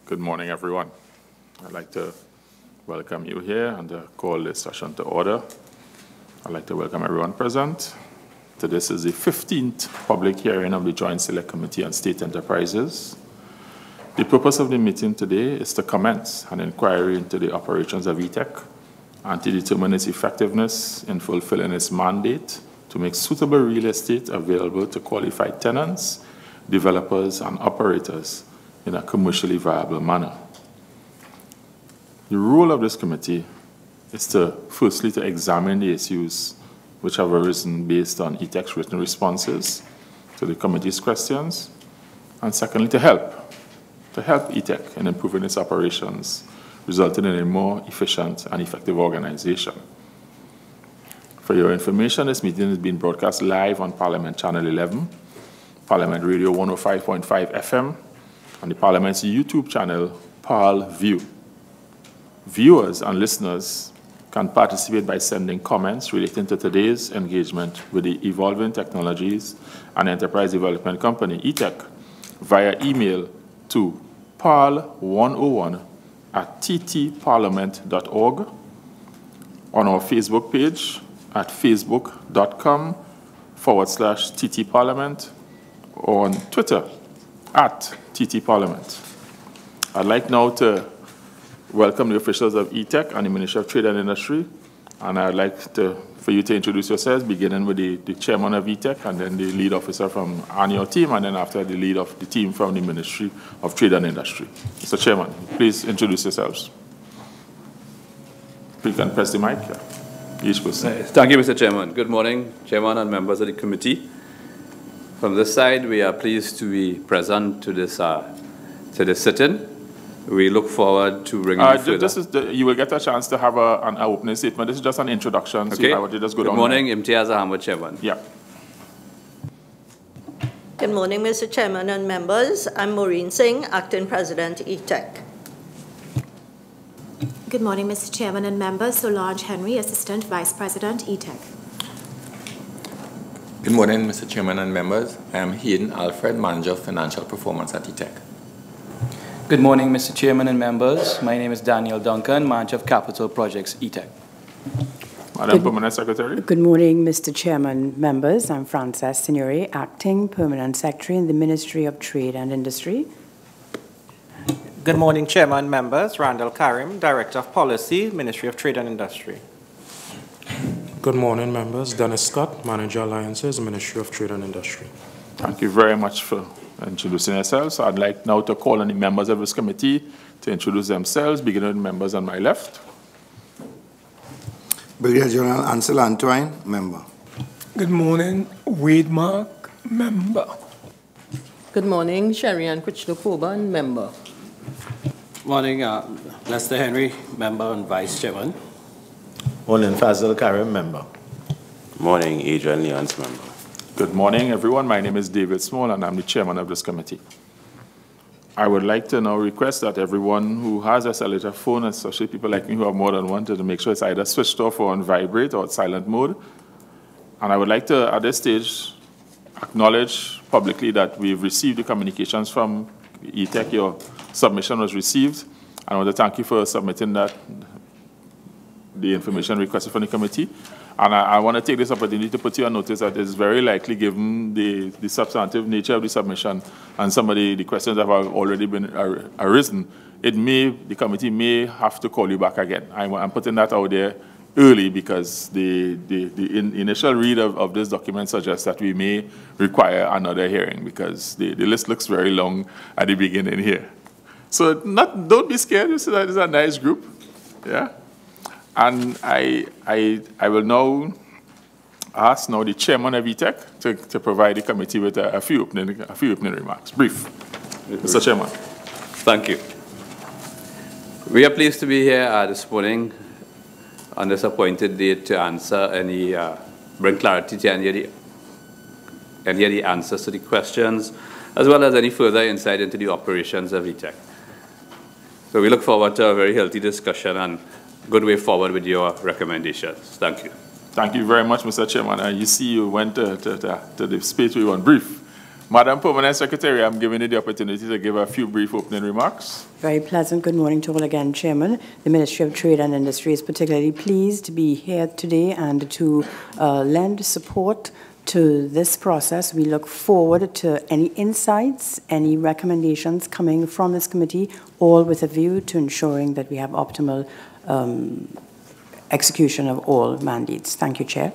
Good morning, everyone. I'd like to welcome you here and call this session to order. I'd like to welcome everyone present. This is the 15th public hearing of the Joint Select Committee on State Enterprises. The purpose of the meeting today is to commence an inquiry into the operations of eTecK and to determine its effectiveness in fulfilling its mandate to make suitable real estate available to qualified tenants, developers, and operators in a commercially viable manner. The role of this committee is firstly to examine the issues which have arisen based on eTecK's written responses to the committee's questions, and secondly, to help eTecK in improving its operations, resulting in a more efficient and effective organization. For your information, this meeting is being broadcast live on Parliament Channel 11, Parliament Radio 105.5 FM, and the Parliament's YouTube channel, ParlView. Viewers and listeners can participate by sending comments relating to today's engagement with the Evolving Technologies and Enterprise Development Company, eTecK, via email to parl101@ttparliament.org, on our Facebook page at facebook.com/ttparliament, or on Twitter at @ttparliament. I'd like now to welcome the officials of eTecK and the Ministry of Trade and Industry, and I'd like for you to introduce yourselves, beginning with the chairman of eTecK, and then the lead officer on your team, and then after the lead of the team from the Ministry of Trade and Industry. Mr. Chairman, please introduce yourselves. Please can press the mic. Yeah. Each person. Thank you, Mr. Chairman. Good morning, Chairman and members of the committee. From this side, we are pleased to be present to this sit-in. We look forward to bringing you further. You will get a chance to have an opening statement. This is just an introduction. Okay. So I want to just go Good down morning, Imtiaz Ahmed, Chairman. Yeah. Good morning, Mr. Chairman and members. I'm Maureen Singh, Acting President, eTecK. Good morning, Mr. Chairman and members. Solange Henry, Assistant Vice President, eTecK. Good morning, Mr. Chairman and members. I am Hayden Alfred, Manager of Financial Performance at eTecK. Good morning, Mr. Chairman and members. My name is Daniel Duncan, Manager of Capital Projects, eTecK. Madam Permanent Secretary. Good morning, Mr. Chairman, members. I'm Frances Signori, Acting Permanent Secretary in the Ministry of Trade and Industry. Good morning, Chairman, members. Randall Karim, Director of Policy, Ministry of Trade and Industry. Good morning, members. Dennis Scott, Manager Alliances, Ministry of Trade and Industry. Thank you very much for introducing yourselves. I'd like now to call on the members of this committee to introduce themselves, beginning with members on my left. Brigadier General Ansel Antoine, member. Good morning, Wade Mark, member. Good morning, Sherry Ann Kuchlo-Coban, member. Morning, Lester Henry, member and vice chairman. Morning, Fazil Karim, member. Morning, Adrian Leons, member. Good morning, everyone. My name is David Small, and I'm the chairman of this committee. I would like to now request that everyone who has a cellular phone, especially people like me who have more than one, to make sure it's either switched off or on vibrate or silent mode. And I would like to, at this stage, acknowledge publicly that we've received the communications from eTecK. Your submission was received. I want to thank you for submitting the information requested from the committee. And I want to take this opportunity to put you on notice that it's very likely, given the substantive nature of the submission and some of the questions that have already been arisen, the committee may have to call you back again. I'm putting that out there early because the initial read of this document suggests that we may require another hearing because the list looks very long at the beginning here. So don't be scared. This is a nice group. Yeah. And I will now ask the chairman of eTecK to provide the committee with a few opening remarks. Brief. Mr. Chairman. Thank you. We are pleased to be here this morning on this appointed date to answer bring clarity to any of the answers to the questions, as well as any further insight into the operations of eTecK. So we look forward to a very healthy discussion and good way forward with your recommendations. Thank you. Thank you very much, Mr. Chairman. You see, you went to the space we want brief. Madam Permanent Secretary, I'm giving you the opportunity to give a few brief opening remarks. Very pleasant. Good morning to all again, Chairman. The Ministry of Trade and Industry is particularly pleased to be here today and to lend support to this process. We look forward to any insights, any recommendations coming from this committee, all with a view to ensuring that we have optimal execution of all mandates. Thank you, Chair.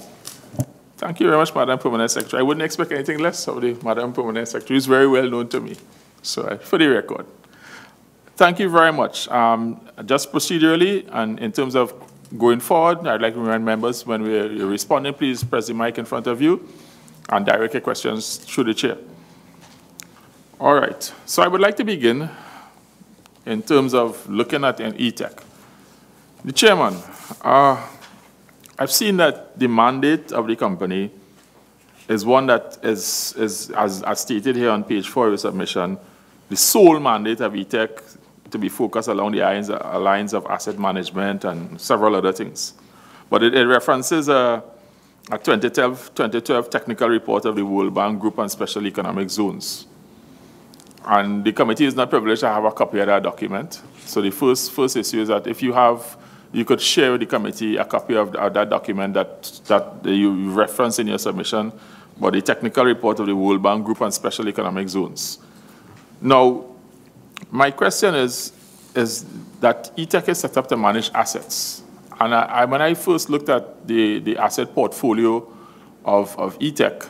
Thank you very much, Madam Permanent Secretary. I wouldn't expect anything less of the Madam Permanent Secretary. Is very well known to me, so for the record. Thank you very much. Just procedurally and in terms of going forward, I'd like to remind members when you're responding, please press the mic in front of you and direct your questions through the chair. All right, so I would like to begin in terms of looking at an eTecK. The chairman, I've seen that the mandate of the company is one that is as stated here on page 4 of the submission, the sole mandate of eTecK to be focused along the lines of asset management and several other things. But it references a 2012 technical report of the World Bank Group on Special Economic Zones. And the committee is not privileged to have a copy of that document. So the first issue is that if you could share with the committee a copy of that document that you reference in your submission, but the technical report of the World Bank Group on Special Economic Zones. Now, my question is that eTecK is set up to manage assets. And when I first looked at the asset portfolio of eTecK,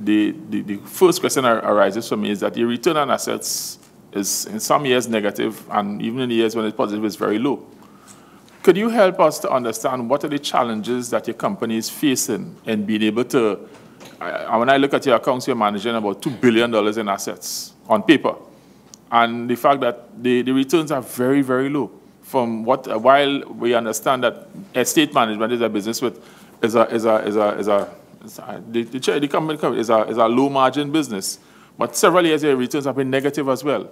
the first question that arises for me is that the return on assets is in some years negative, and even in the years when it's positive, it's very low. Could you help us to understand what are the challenges that your company is facing in being able to, when I look at your accounts, you're managing about $2 billion in assets on paper. And the fact that the returns are very, very low. From while we understand that estate management is a business with, the company is a low margin business, but several years your returns have been negative as well.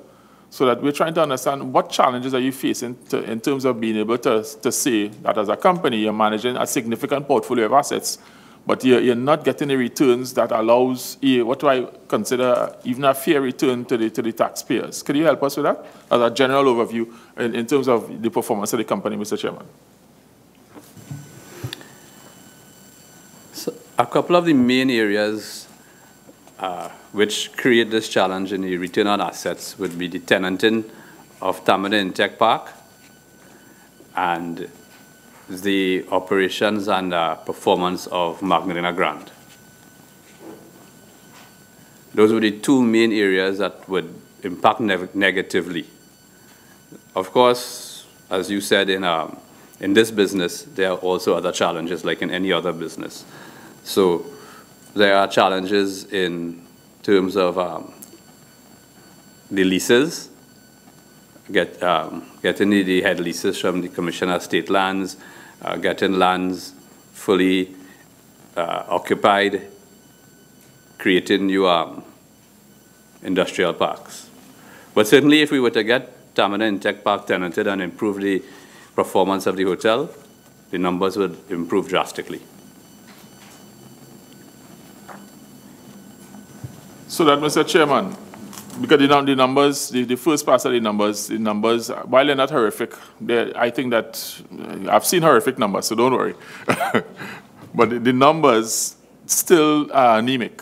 So that we're trying to understand what challenges are you facing in terms of being able to say that as a company you're managing a significant portfolio of assets, but you're not getting the returns that allows what do I consider even a fair return to the taxpayers. Could you help us with that as a general overview in terms of the performance of the company, Mr. Chairman? So a couple of the main areas which create this challenge in the return on assets would be the tenanting of Tamina Intech Park and the operations and performance of Magdalena Grand. Those were the two main areas that would impact negatively. Of course, as you said, in this business, there are also other challenges like in any other business. So there are challenges in terms of the leases, getting the head leases from the Commissioner of State Lands, getting lands fully occupied, creating new industrial parks. But certainly if we were to get Tamina Intech Park tenanted and improve the performance of the hotel, the numbers would improve drastically. So that, Mr. Chairman, because the numbers, the first part of the numbers, while they're not horrific, I think that I've seen horrific numbers, so don't worry. But the numbers still are anemic.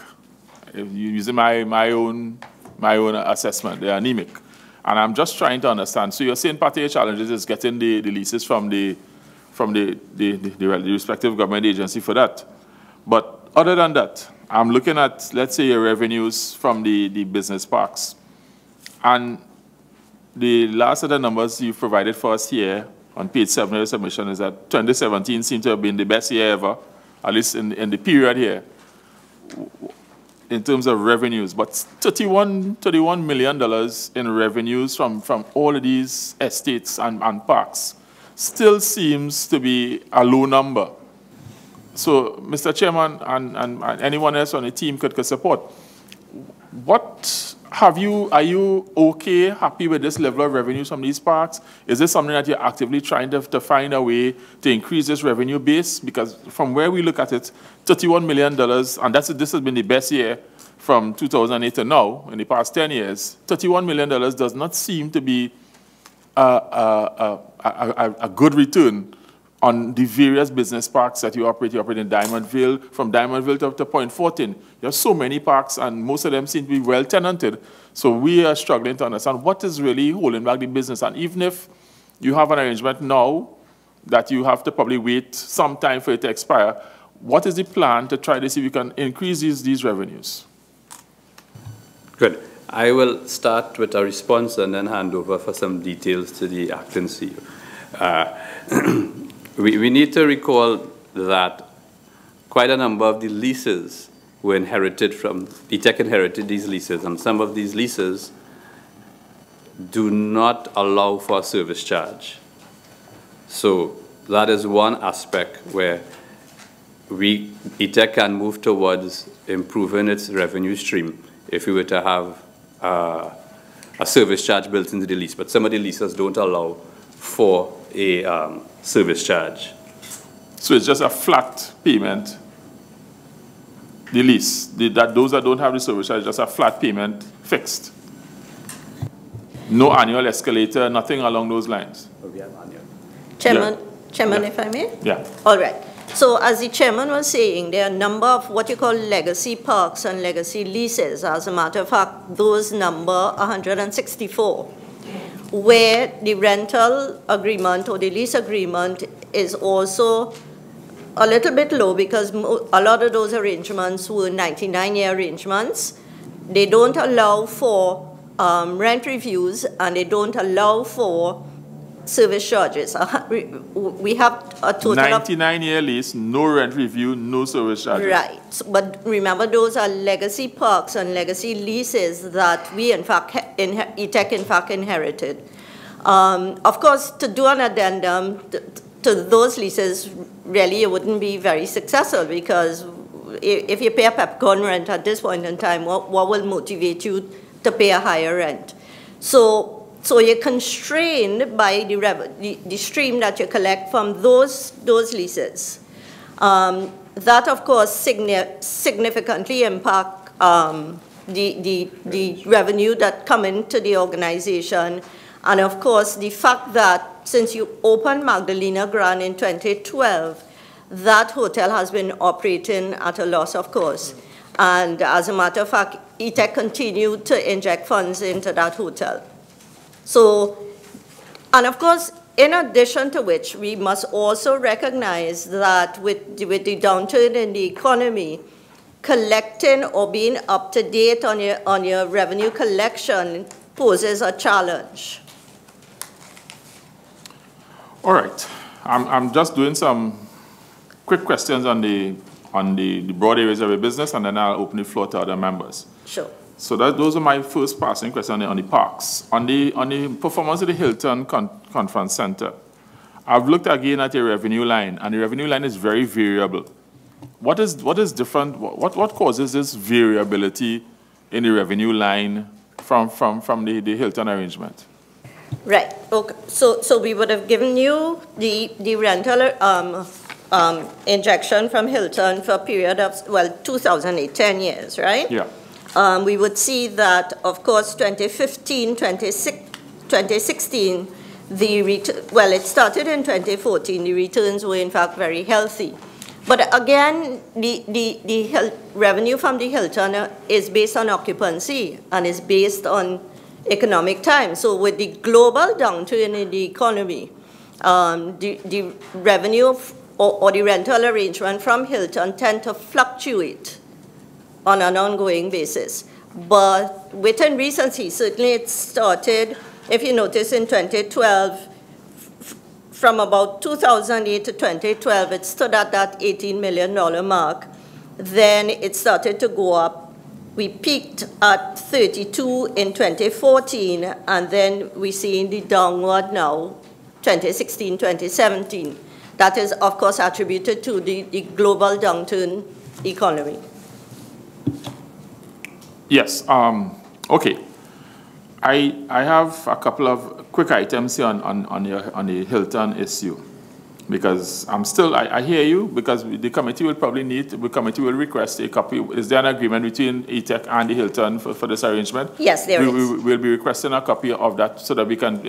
If you're using my own assessment, they're anemic. And I'm just trying to understand. So you're saying part of your challenges is getting the leases from the respective government agency for that. But other than that, I'm looking at, let's say, your revenues from the business parks. And the last of the numbers you provided for us here on page 7 of the submission is that 2017 seemed to have been the best year ever, at least in the period here, in terms of revenues. But $31 million in revenues from all of these estates and parks still seems to be a low number. So, Mr. Chairman, and anyone else on the team could support. Are you okay, happy with this level of revenues from these parks? Is this something that you're actively trying to find a way to increase this revenue base? Because from where we look at it, $31 million, and this has been the best year from 2008 to now, in the past 10 years, $31 million does not seem to be a good return on the various business parks that you operate. You operate in Diamondville, from Diamondville to Point 14. You have so many parks, and most of them seem to be well tenanted. So we are struggling to understand what is really holding back the business. And even if you have an arrangement now that you have to probably wait some time for it to expire, what is the plan to try to see if we can increase these revenues? Good. I will start with a response and then hand over for some details to the acting CEO. We need to recall that quite a number of the leases were inherited from, eTecK inherited these leases, and some of these leases do not allow for a service charge. So that is one aspect where eTecK can move towards improving its revenue stream if we were to have a service charge built into the lease. But some of the leases don't allow for a service charge. So it's just a flat payment, the lease, those that don't have the service charge, just a flat payment fixed. No annual escalator, nothing along those lines. Chairman, Yeah. if I may? Yeah. All right. So as the chairman was saying, there are a number of what you call legacy parks and legacy leases. As a matter of fact, those number 164, where the rental agreement or the lease agreement is also a little bit low because a lot of those arrangements were 99-year arrangements. They don't allow for rent reviews, and they don't allow for service charges. We have a total 99-year lease, no rent review, no service charges. Right. But remember, those are legacy parks and legacy leases that we, in fact, eTecK, in fact, inherited. Of course, to do an addendum to those leases, really, it wouldn't be very successful because if you pay a peppercorn rent at this point in time, what will motivate you to pay a higher rent? So you're constrained by the stream that you collect from those leases. That, of course, significantly impact the revenue that come into the organization. And, of course, the fact that since you opened Magdalena Grand in 2012, that hotel has been operating at a loss, of course. And as a matter of fact, eTecK continued to inject funds into that hotel. So, and of course, in addition to which, we must also recognize that with the downturn in the economy, collecting or being up to date on your revenue collection poses a challenge. All right. I'm just doing some quick questions on the broad areas of your business, and then I'll open the floor to other members. Sure. So those are my first passing questions on the parks. On the performance of the Hilton Conference Center, I've looked again at your revenue line, and the revenue line is very variable. What is different? What causes this variability in the revenue line from the Hilton arrangement? Right. Okay. So we would have given you the rental injection from Hilton for a period of 2008, 10 years, right? Yeah. We would see that, of course, 2015, 2016, it started in 2014. The returns were, in fact, very healthy. But again, the revenue from the Hilton is based on occupancy and is based on economic time. So with the global downturn in the economy, the revenue or the rental arrangement from Hilton tend to fluctuate on an ongoing basis. But within recency, certainly it started, if you notice, in 2012, from about 2008 to 2012, it stood at that $18 million mark. Then it started to go up. We peaked at 32 in 2014, and then we see the downward now, 2016, 2017. That is, of course, attributed to the global downturn economy. Yes. Okay. I have a couple of quick items here on the Hilton issue. Because I hear you, because the committee will probably request a copy. Is there an agreement between eTecK and the Hilton for this arrangement? Yes, there is. We'll be requesting a copy of that so that we can,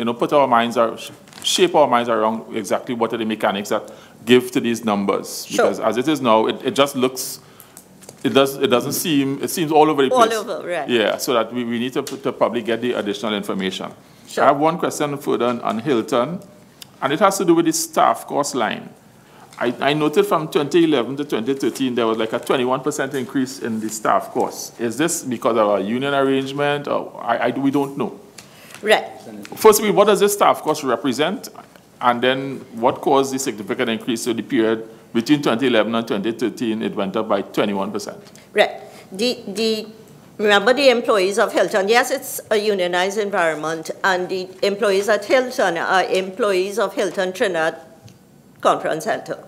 shape our minds around exactly what are the mechanics that give to these numbers. Sure. Because as it is now, it just looks, it seems all over the place. All over, right. Yeah, so that we need to probably get the additional information. Sure. I have one question further on Hilton. And it has to do with the staff cost line. I noted from 2011 to 2013, there was like a 21% increase in the staff costs. Is this because of a union arrangement? Or we don't know. Right. Firstly, what does this staff cost represent? And then what caused the significant increase to the period between 2011 and 2013? It went up by 21%. Right. Remember the employees of Hilton, yes, it's a unionized environment, and the employees at Hilton are employees of Hilton Trinidad Conference Center.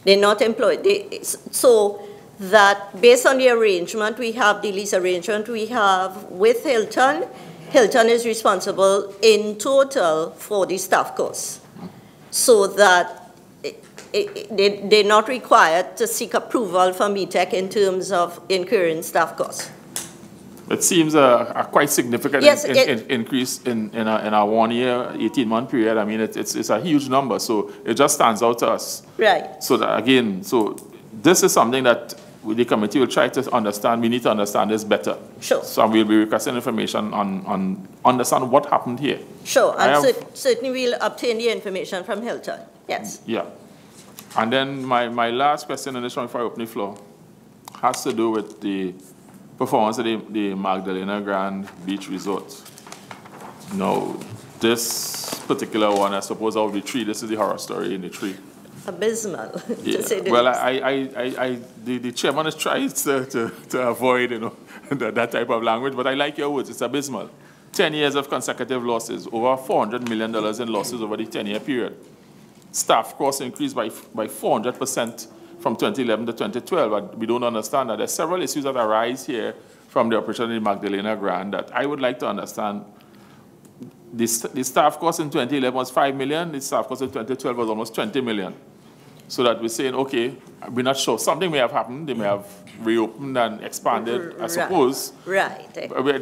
They're not employed. So that based on the arrangement we have, the lease arrangement we have with Hilton, Hilton is responsible in total for the staff costs. So that they're not required to seek approval from eTecK in terms of incurring staff costs. It seems a quite significant increase in a 1 year, 18-month period. I mean, it's a huge number, so it just stands out to us. Right. So that, again, this is something that the committee will try to understand. We need to understand this better. Sure. So we'll be requesting information on understand what happened here. Sure, and certainly we'll obtain the information from Hilton. Yes. Yeah. And then my last question in this one before I open the floor has to do with the performance of the Magdalena Grand Beach Resort. Now, this particular one, I suppose out of the three, this is the horror story in the three. Abysmal, to say the least. The chairman has tried to avoid, that type of language, but I like your words. It's abysmal. 10 years of consecutive losses, over $400 million in losses over the 10-year period. Staff costs increased by 400%. From 2011 to 2012, but we don't understand that there's several issues that arise here from the operation of the Magdalena Grand that I would like to understand. The staff cost in 2011 was $5 million. The staff cost in 2012 was almost $20 million. So that we're saying, okay, we're not sure. Something may have happened. They may have reopened and expanded, I suppose. Right.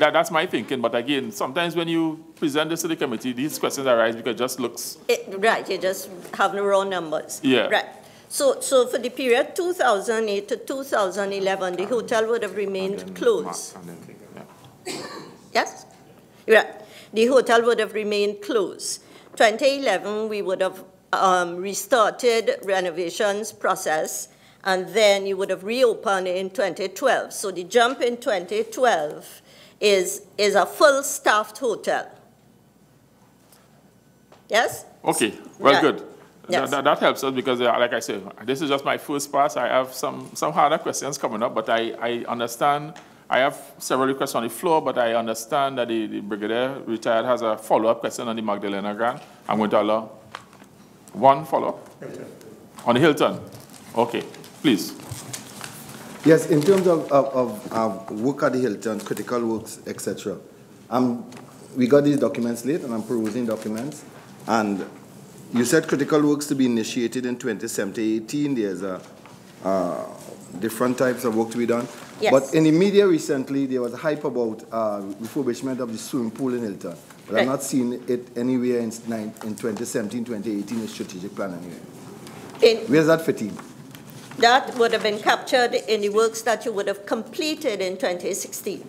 That's my thinking. But again, sometimes when you present this to the committee, these questions arise because it just looks... Right, you just have the raw numbers. Yeah. Right. So for the period 2008 to 2011, the hotel would have remained closed. Yes? Right. The hotel would have remained closed. 2011, we would have restarted renovations process, and then you would have reopened in 2012. So the jump in 2012 is a full-staffed hotel. Yes? Okay, well, right. Good. Yes. That helps us because, like I said, this is just my first pass. I have some harder questions coming up, but I understand. I have several requests on the floor, but I understand that the Brigadier retired has a follow-up question on the Magdalena Grand. I'm going to allow one follow-up. On the Hilton. Okay, please. Yes, in terms of work at the Hilton, critical works, etc. We got these documents late, and I'm perusing documents, and you said critical works to be initiated in 2017-18. There's different types of work to be done. Yes. But in the media recently, there was hype about refurbishment of the swimming pool in Hilton. But right. I'm not seeing it anywhere in 2017, 2018 in strategic plan anyway. Where's that fitting? That would have been captured in the works that you would have completed in 2016.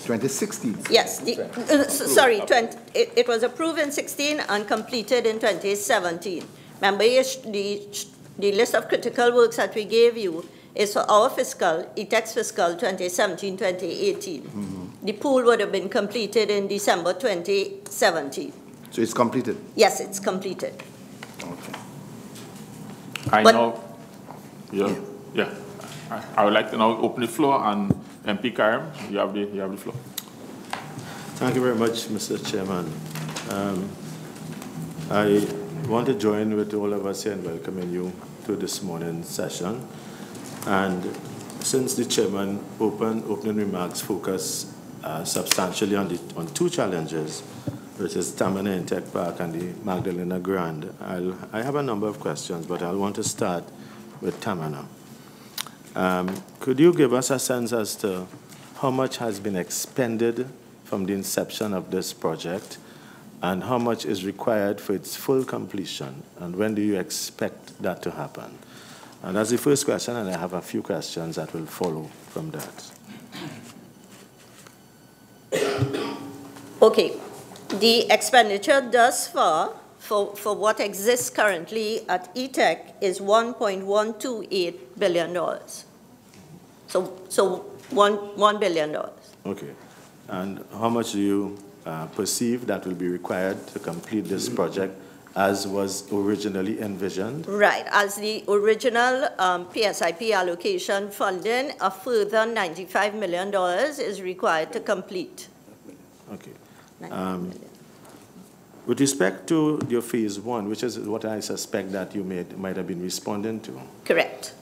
2016? Yes. It was approved in 16 and completed in 2017. Remember, the list of critical works that we gave you is for our fiscal, eTecK's fiscal 2017-2018. Mm-hmm. The pool would have been completed in December 2017. So it's completed? Yes, it's completed. Okay. I would like to now open the floor, and MP Karim, you have the floor. Thank you very much, Mr. Chairman. I want to join with all of us here in welcoming you to this morning's session. And since the chairman opening remarks focus substantially on two challenges, which is Tamana eTecK Park and the Magdalena Grand. I have a number of questions, but I'll want to start with Tamana. Could you give us a sense as to how much has been expended from the inception of this project and how much is required for its full completion, and when do you expect that to happen? And that's the first question, and I have a few questions that will follow from that. Okay. The expenditure thus far for what exists currently at eTecK is $1.128 billion. So $1 billion. Okay. And how much do you perceive that will be required to complete this project as was originally envisioned? Right. As the original PSIP allocation funding, a further $95 million is required to complete. Okay. With respect to your phase one, which is what I suspect that you might have been responding to. Correct.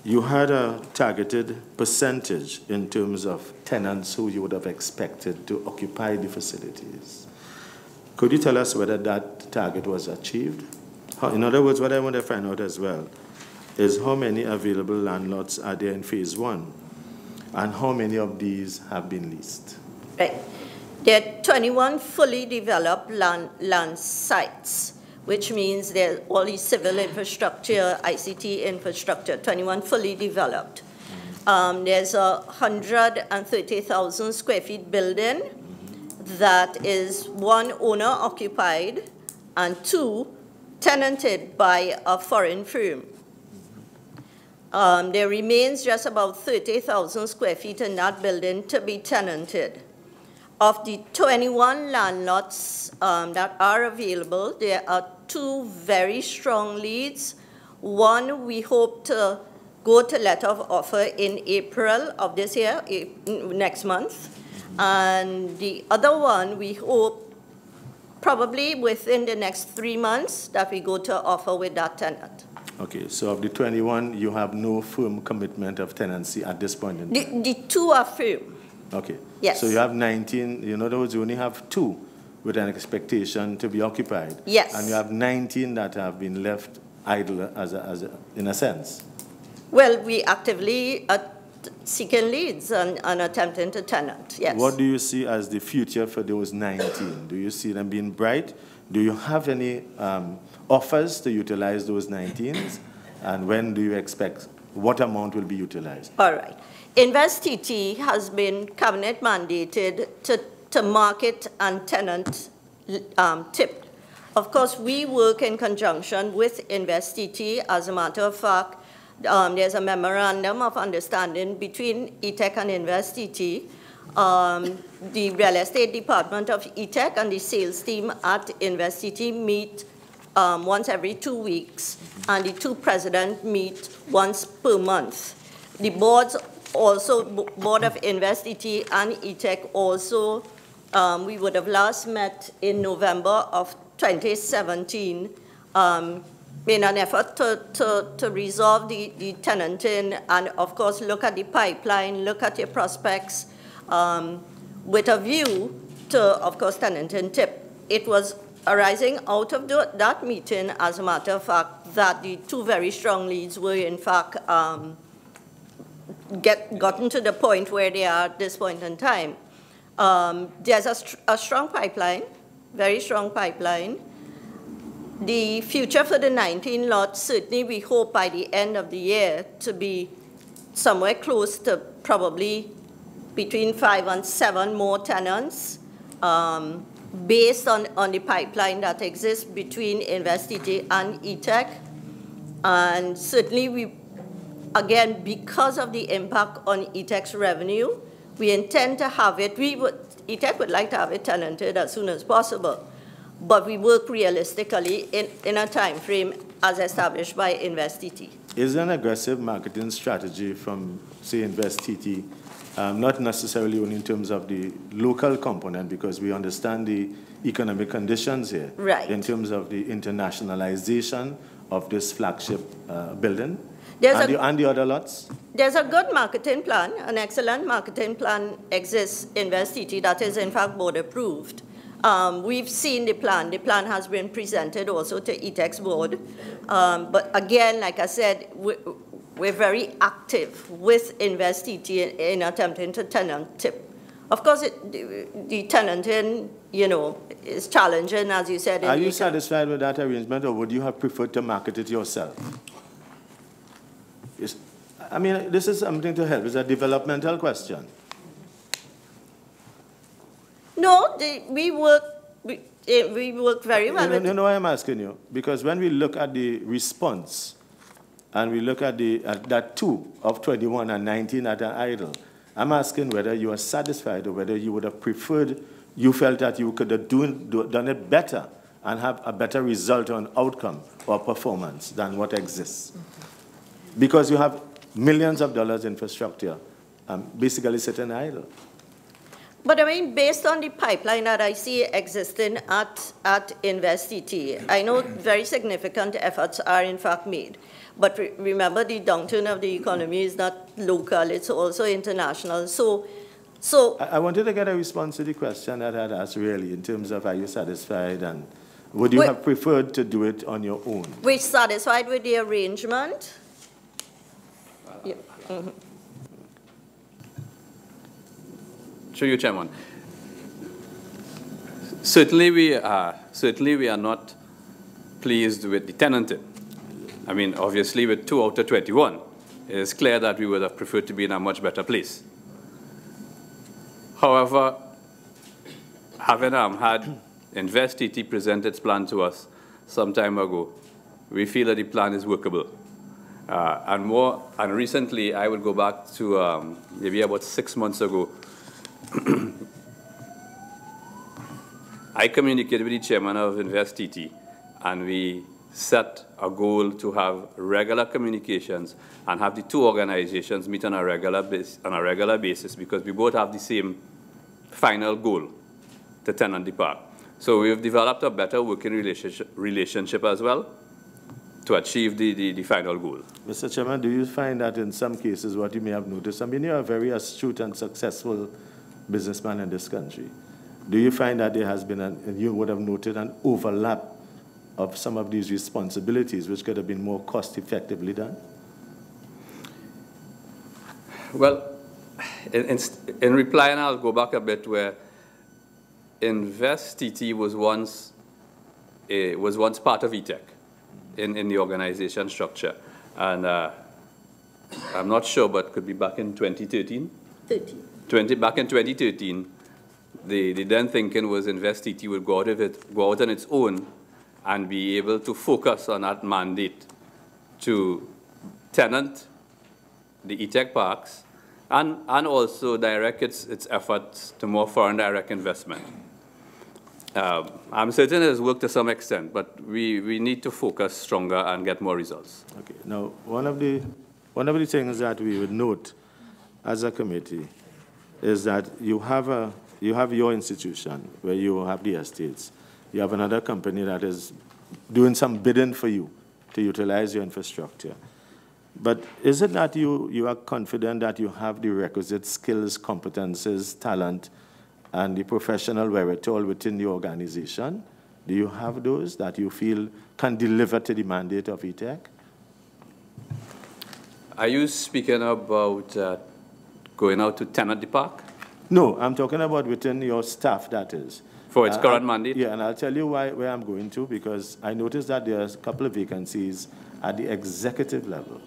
You had a targeted percentage in terms of tenants who you would have expected to occupy the facilities. Could you tell us whether that target was achieved? In other words, what I want to find out as well is how many available land lots are there in phase one, and how many of these have been leased? Right. There are 21 fully developed land sites, which means there's all the civil infrastructure, ICT infrastructure, 21 fully developed. There's a 130,000 square feet building that is 1 owner occupied and 2 tenanted by a foreign firm. There remains just about 30,000 square feet in that building to be tenanted. Of the 21 land lots that are available, there are 2 very strong leads. One, we hope to go to letter of offer in April of this year, next month. And the other one, we hope probably within the next 3 months that we go to offer with that tenant. Okay, so of the 21, you have no firm commitment of tenancy at this point in time? The 2 are firm. Okay. Yes. So you have 19, in other words, you only have 2 with an expectation to be occupied. Yes. And you have 19 that have been left idle in a sense. Well, we actively are seeking leads and attempting to tenant, yes. What do you see as the future for those 19? Do you see them being bright? Do you have any offers to utilize those 19s? And when do you expect, what amount will be utilized? All right. InvestTT has been cabinet mandated to market and tenant tip. Of course, we work in conjunction with InvestTT. As a matter of fact, there's a memorandum of understanding between eTecK and InvestTT. The real estate department of eTecK and the sales team at InvestTT meet once every 2 weeks, and the 2 presidents meet once per month. The boards also, Board of InvestTT and eTecK also, we would have last met in November of 2017 in an effort to resolve the tenanting and, of course, look at the pipeline, look at your prospects with a view to, of course, tenanting tip. It was arising out of that meeting, as a matter of fact, that the 2 very strong leads were, in fact, gotten to the point where they are at this point in time. There's a strong pipeline, very strong pipeline. The future for the 19 lots, certainly we hope by the end of the year to be somewhere close to probably between 5 and 7 more tenants, based on the pipeline that exists between InvestTT and eTecK. And certainly we, again, because of the impact on eTecK's revenue, we intend to have it, eTecK would like to have it tenanted as soon as possible, but we work realistically in a time frame as established by InvestTT. Is there an aggressive marketing strategy from, say, InvestTT, not necessarily only in terms of the local component, because we understand the economic conditions here, right, in terms of the internationalization of this flagship building? And the other lots? There's a good marketing plan, an excellent marketing plan exists in InvestTT that is, in fact, board approved. We've seen the plan. The plan has been presented also to eTecK's board. But again, like I said, we're very active with InvestET in attempting to tenant tip. Of course, the tenanting, is challenging, as you said. Are you satisfied with that arrangement, or would you have preferred to market it yourself? I mean, this is something to help. It's a developmental question. No, we work very well. You know why I'm asking you? Because when we look at the response, and we look at that 2 of 21 and 19 that are idle, I'm asking whether you are satisfied or whether you would have preferred, you felt that you could have done it better and have a better result on outcome or performance than what exists. Because you have millions of dollars infrastructure basically sitting idle. But I mean, based on the pipeline that I see existing at InvestET, I know very significant efforts are in fact made. But remember, the downturn of the economy is not local, it's also international. So I wanted to get a response to the question that I had asked, really, in terms of are you satisfied, and would you have preferred to do it on your own? We're satisfied with the arrangement. Yeah. Mm-hmm. Through you, Chairman. Certainly we are not pleased with the tenanting. I mean, obviously with 2 out of 21, it is clear that we would have preferred to be in a much better place. However, having had InvestET present its plan to us some time ago, we feel that the plan is workable. And recently, I would go back to maybe about 6 months ago, I communicated with the chairman of InvestET, and we set a goal to have regular communications and have the 2 organizations meet on a regular basis, because we both have the same final goal, to tenant the park. So we've developed a better working relationship as well to achieve the final goal. Mr. Chairman, do you find that in some cases what you may have noticed, I mean, you're a very astute and successful businessman in this country. Do you find that there has been, and you would have noted, an overlap of some of these responsibilities which could have been more cost-effectively done? Well, in reply, and I'll go back a bit, where InvestET was once part of eTecK in the organization structure. And I'm not sure, but could be back in 2013? Back in 2013, the then thinking was InvestET would go out on its own and be able to focus on that mandate to tenant the eTecK parks and also direct its efforts to more foreign direct investment. I'm certain it has worked to some extent, but we need to focus stronger and get more results. Okay. Now, one of the things that we would note as a committee is that you have your institution where you have the estates. You have another company that is doing some bidding for you to utilize your infrastructure. But is it that you are confident that you have the requisite skills, competences, talent, and the professional wherewithal within the organization? Do you have those that you feel can deliver to the mandate of eTecK? Are you speaking about going out to tenant the park? No, I'm talking about within your staff, that is. For its current mandate? Yeah, and I'll tell you where I'm going to, because I noticed that there's a couple of vacancies at the executive level.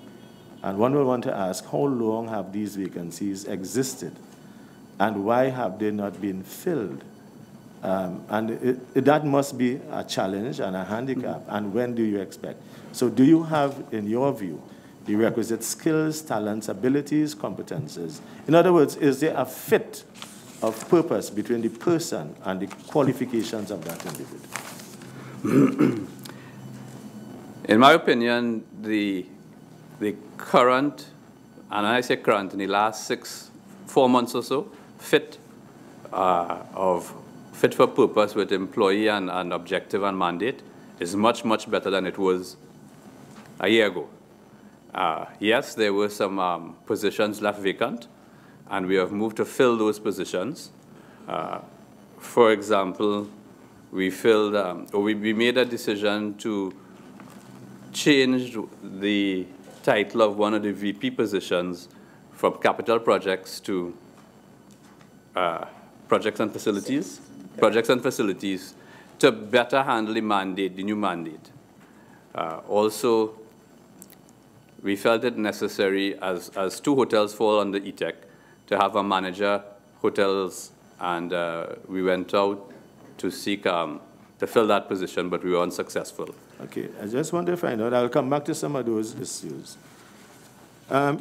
And one will want to ask, how long have these vacancies existed? And why have they not been filled? That must be a challenge and a handicap. And when do you expect? So do you have, in your view, the requisite skills, talents, abilities, competences? In other words, is there a fit of purpose between the person and the qualifications of that individual? In my opinion, the current, and I say current, in the last 4 months or so, fit for purpose with employee and objective and mandate is much, much better than it was a year ago. Yes, there were some positions left vacant, and we have moved to fill those positions. For example, we filled, or we made a decision to change the title of one of the VP positions from capital projects to projects and facilities to better handle the mandate, the new mandate. Also, we felt it necessary, as two hotels fall under eTecK, to have a manager hotels, and we went out to seek to fill that position, but we were unsuccessful. Okay, I just want to find out, I'll come back to some of those issues.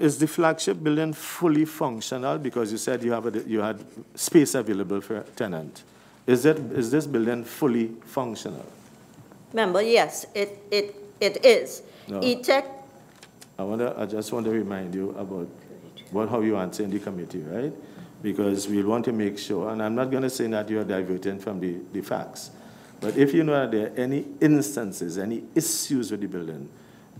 Is the flagship building fully functional? Because you said you had space available for a tenant. Is this building fully functional? Remember, yes, it is. No. eTecK. I just want to remind you about how you answer in the committee, right? Because we want to make sure, and I'm not going to say that you are diverting from the facts, but if you know that there are any instances, any issues with the building,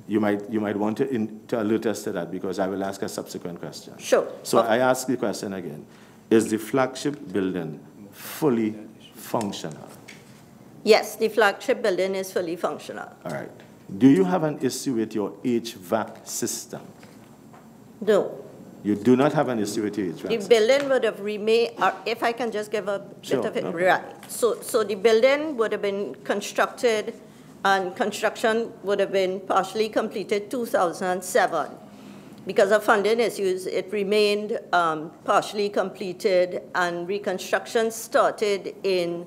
you might want to alert us to that, because I will ask a subsequent question. Sure. So I ask the question again. Is the flagship building fully functional? Yes, the flagship building is fully functional. All right. Do you have an issue with your HVAC system? No. You do not have an issue with your HVAC system? The building would have remained, if I can just give a bit of it, right. So the building would have been constructed, and construction would have been partially completed 2007. Because of funding issues, it remained partially completed, and reconstruction started in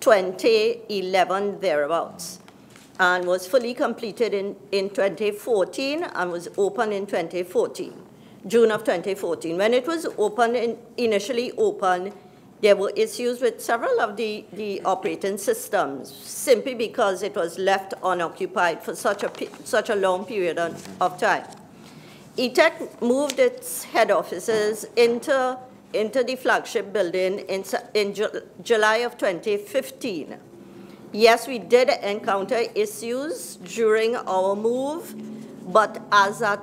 2011 thereabouts, and was fully completed in 2014 and was opened in 2014, June of 2014. When it was initially opened, there were issues with several of the operating systems, simply because it was left unoccupied for such a long period of time. eTecK moved its head offices into the flagship building in July of 2015. Yes, we did encounter issues during our move, but as at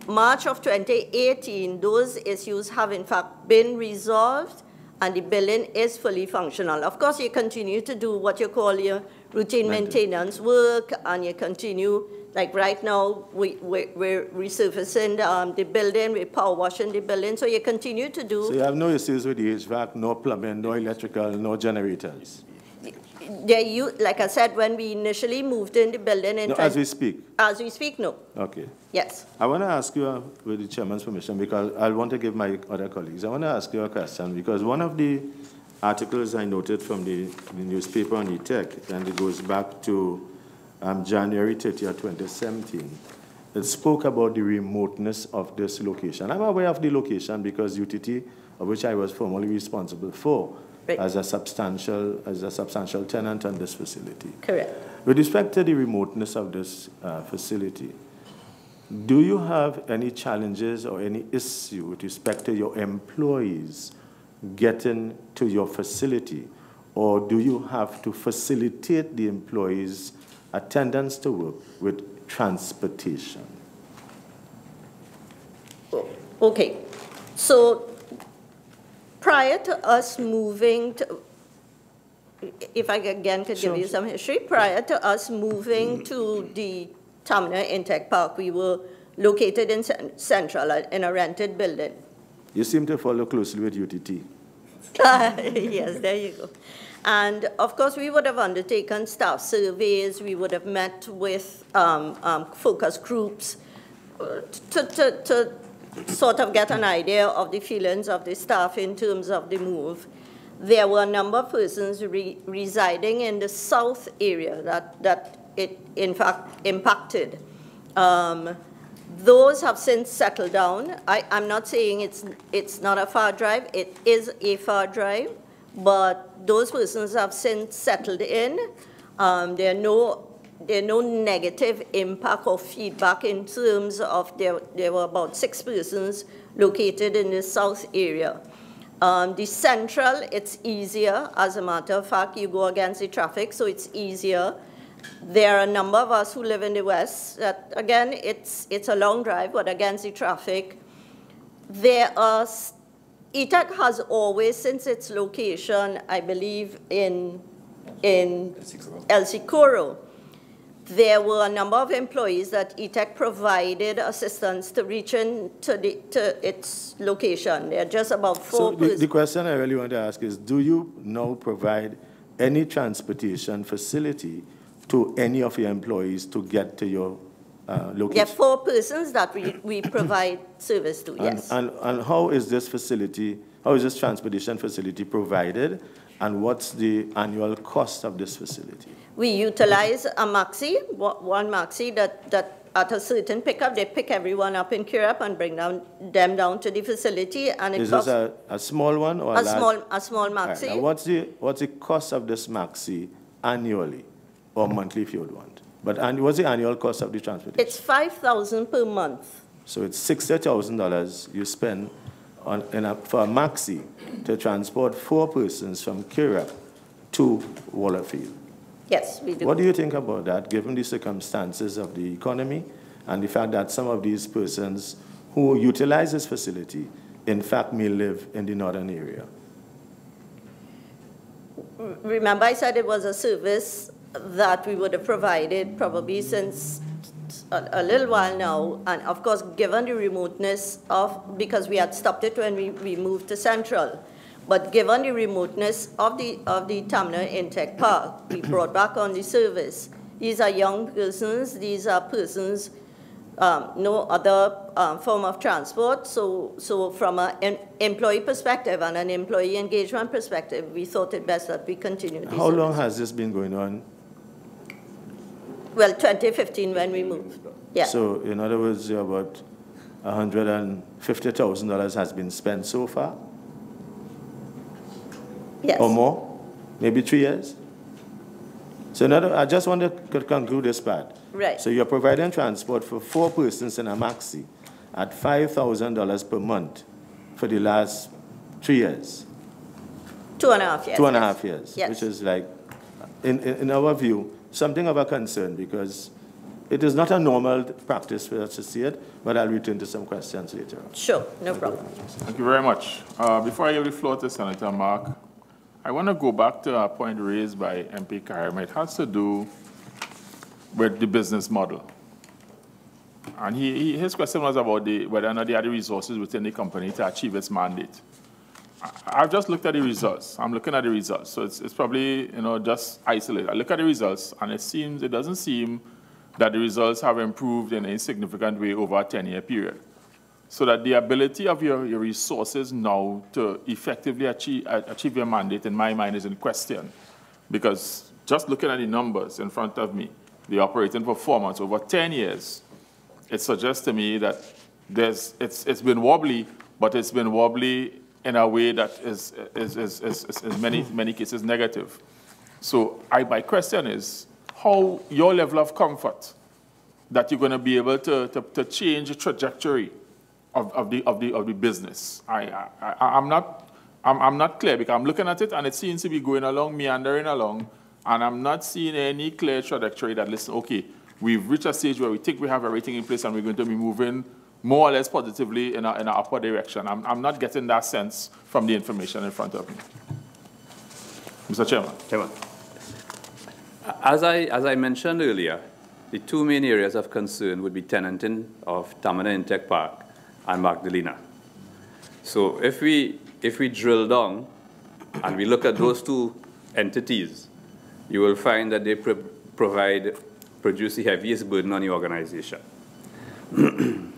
March of 2018, those issues have in fact been resolved, and the building is fully functional. Of course, you continue to do what you call your routine maintenance work, and you continue, like right now, we're resurfacing the building, we're power washing the building, so you continue to do. So you have no issues with the HVAC, no plumbing, no electrical, no generators? Like I said, when we initially moved in the building. As we speak? As we speak, no. Okay. Yes. I want to ask you, with the chairman's permission, because I want to give my other colleagues, I want to ask you a question, because one of the articles I noted from the newspaper on eTecK, and it goes back to January 30th, 2017, it spoke about the remoteness of this location. I'm aware of the location because UTT, of which I was formerly responsible for, right, as a substantial tenant on this facility. Correct. With respect to the remoteness of this facility, do you have any challenges or any issue with respect to your employees getting to your facility, or do you have to facilitate the employees' attendance to work with transportation? Okay. So prior to us moving to, if I again could give you some history, prior to us moving to the terminal eTecK Park, we were located in Central in a rented building. You seem to follow closely with UTT. Yes, there you go. And of course, we would have undertaken staff surveys. We would have met with focus groups to sort of get an idea of the feelings of the staff in terms of the move. There were a number of persons residing in the south area that it in fact impacted. Those have since settled down. I'm not saying it's not a far drive. It is a far drive, but those persons have since settled in. There are no negative impact or feedback in terms of there were about 6 persons located in the south area. The central, it's easier. As a matter of fact, you go against the traffic, so it's easier. There are a number of us who live in the west that, again, it's a long drive, but against the traffic. There are eTecK has always, since its location, I believe, in El Socorro, there were a number of employees that eTecK provided assistance to reach to its location. There are just about 4 So the question I really want to ask is, do you now provide any transportation facility to any of your employees to get to your location? There are 4 persons that we provide service to, yes. And how is this facility, how is this transportation facility provided, and what's the annual cost of this facility? We utilize a maxi, one maxi that at a certain pickup, they pick everyone up in Kirap and bring them down to the facility. And is this a small one or a small maxi? Right, now what's the cost of this maxi annually or monthly if you would want? But what's the annual cost of the transportation? It's $5,000 per month. So it's $60,000 you spend for a maxi to transport 4 persons from Kirap to Wallerfield. Yes, we do. What do you think about that, given the circumstances of the economy and the fact that some of these persons who utilize this facility, in fact, may live in the northern area? Remember, I said it was a service that we would have provided probably since a little while now, and of course, given the remoteness because we had stopped it when we moved to Central, but given the remoteness of the Tamna eTecK Park, we brought back on the service. These are young persons. These are persons, no other form of transport. So from an employee perspective and an employee engagement perspective, we thought it best that we continue. How long has this been going on? Well, 2015 when we moved. Yeah. So in other words, about $150,000 has been spent so far? Yes. Or more? Maybe 3 years? So I just want to conclude this part. Right. So you're providing transport for 4 persons in a maxi at $5,000 per month for the last 3 years? 2.5 years. 2.5 years, yes. Which is like, in our view, something of a concern, because it is not a normal practice for us to see it, but I'll return to some questions later on. Sure, no problem. Thank you very much. Before I give the floor to Senator Mark, I want to go back to a point raised by MP Karim. It has to do with the business model. And his question was about whether or not they had the resources within the company to achieve its mandate. I've just looked at the results. I'm looking at the results. So it's probably, just isolated. I look at the results, and it doesn't seem that the results have improved in a significant way over a 10-year period. So that the ability of your resources now to effectively achieve your mandate, in my mind, is in question. Because just looking at the numbers in front of me, the operating performance over 10 years, it suggests to me that it's been wobbly, but it's been wobbly in a way that is many cases negative. So my question is, how your level of comfort that you're going to be able to change the trajectory of the business. I'm not clear, because I'm looking at it and it seems to be going along, meandering along, and I'm not seeing any clear trajectory that, listen, okay, we've reached a stage where we think we have everything in place and we're going to be moving more or less positively in an upward direction. I'm not getting that sense from the information in front of me. Mr. Chairman. As I mentioned earlier, the 2 main areas of concern would be tenanting of Tamna eTecK Park and Magdalena. So if we drill down and we look at those 2 entities, you will find that they produce the heaviest burden on the organization.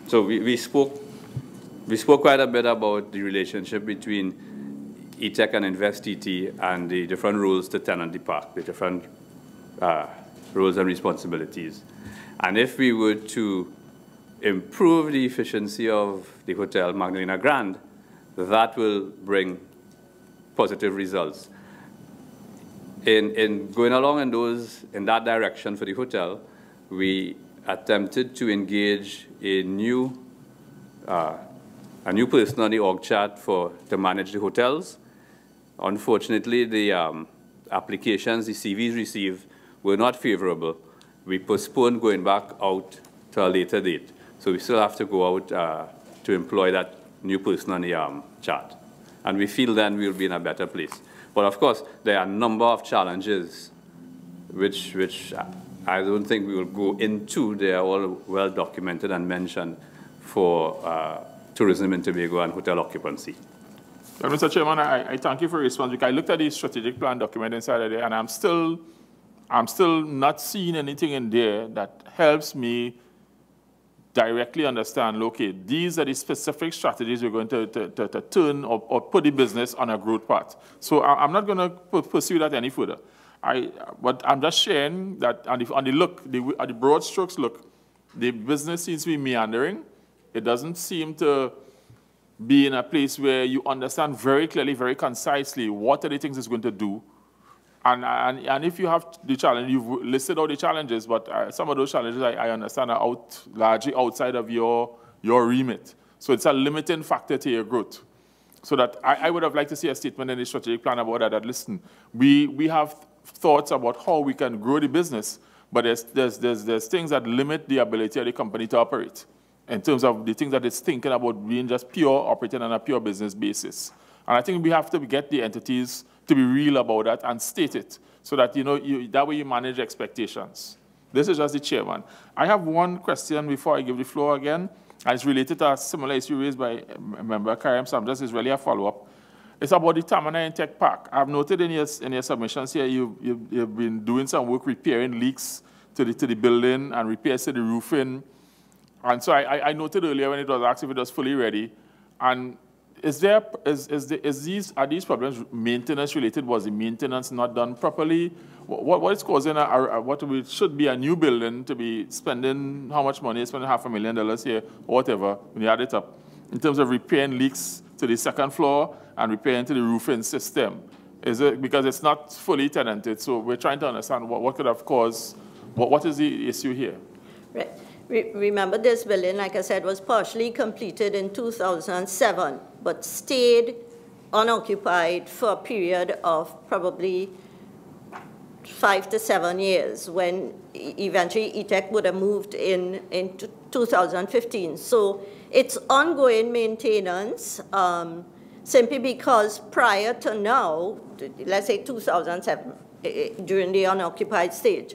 So we spoke quite a bit about the relationship between eTecK and InvestET and the different roles to tenant the park, the different roles and responsibilities. And if we were to improve the efficiency of the Hotel Magdalena Grand, that will bring positive results. In going along in that direction for the hotel, we attempted to engage a new person on the org chart to manage the hotels. Unfortunately, the applications, the CVs received, were not favorable. We postponed going back out to a later date. So we still have to go out to employ that new person on the chart. And we feel then we'll be in a better place. But of course, there are a number of challenges which I don't think we will go into. They are all well documented and mentioned for tourism in Tobago and hotel occupancy. Well, Mr. Chairman, I thank you for your response. I looked at the strategic plan document inside of there, and I'm still not seeing anything in there that helps me directly understand, okay, these are the specific strategies we're going to turn or put the business on a growth path. So I'm not going to pursue that any further. But I'm just sharing that on the broad strokes look, the business seems to be meandering. It doesn't seem to be in a place where you understand very clearly, very concisely what are the things it's going to do. And if you have the challenge, you've listed all the challenges, but some of those challenges I understand are largely outside of your remit. So it's a limiting factor to your growth. So that I would have liked to see a statement in the strategic plan about that listen, we have thoughts about how we can grow the business, but there's things that limit the ability of the company to operate in terms of the things that it's thinking about being just pure operating on a pure business basis. And I think we have to get the entities to be real about that and state it so that, that way you manage expectations. This is just the chairman. I have one question before I give the floor again, and it's related to a similar issue raised by Member Karim, so it's really a follow-up. It's about the Tamana eTecK Park. I've noted in your submissions here, you've been doing some work repairing leaks to the building and repairs to the roofing. And so I noted earlier when it was asked if it was fully ready. And are these problems maintenance related? Was the maintenance not done properly? What is causing what should be a new building to be spending how much money? Spending $500,000 here or whatever when you add it up in terms of repairing leaks to the second floor and repairing to the roofing system? Is it because it's not fully tenanted? So we're trying to understand what could have caused. What is the issue here? Right. Remember, this building, like I said, was partially completed in 2007, but stayed unoccupied for a period of probably 5 to 7 years when eventually eTecK would have moved in 2015. So it's ongoing maintenance simply because prior to now, let's say 2007, during the unoccupied stage,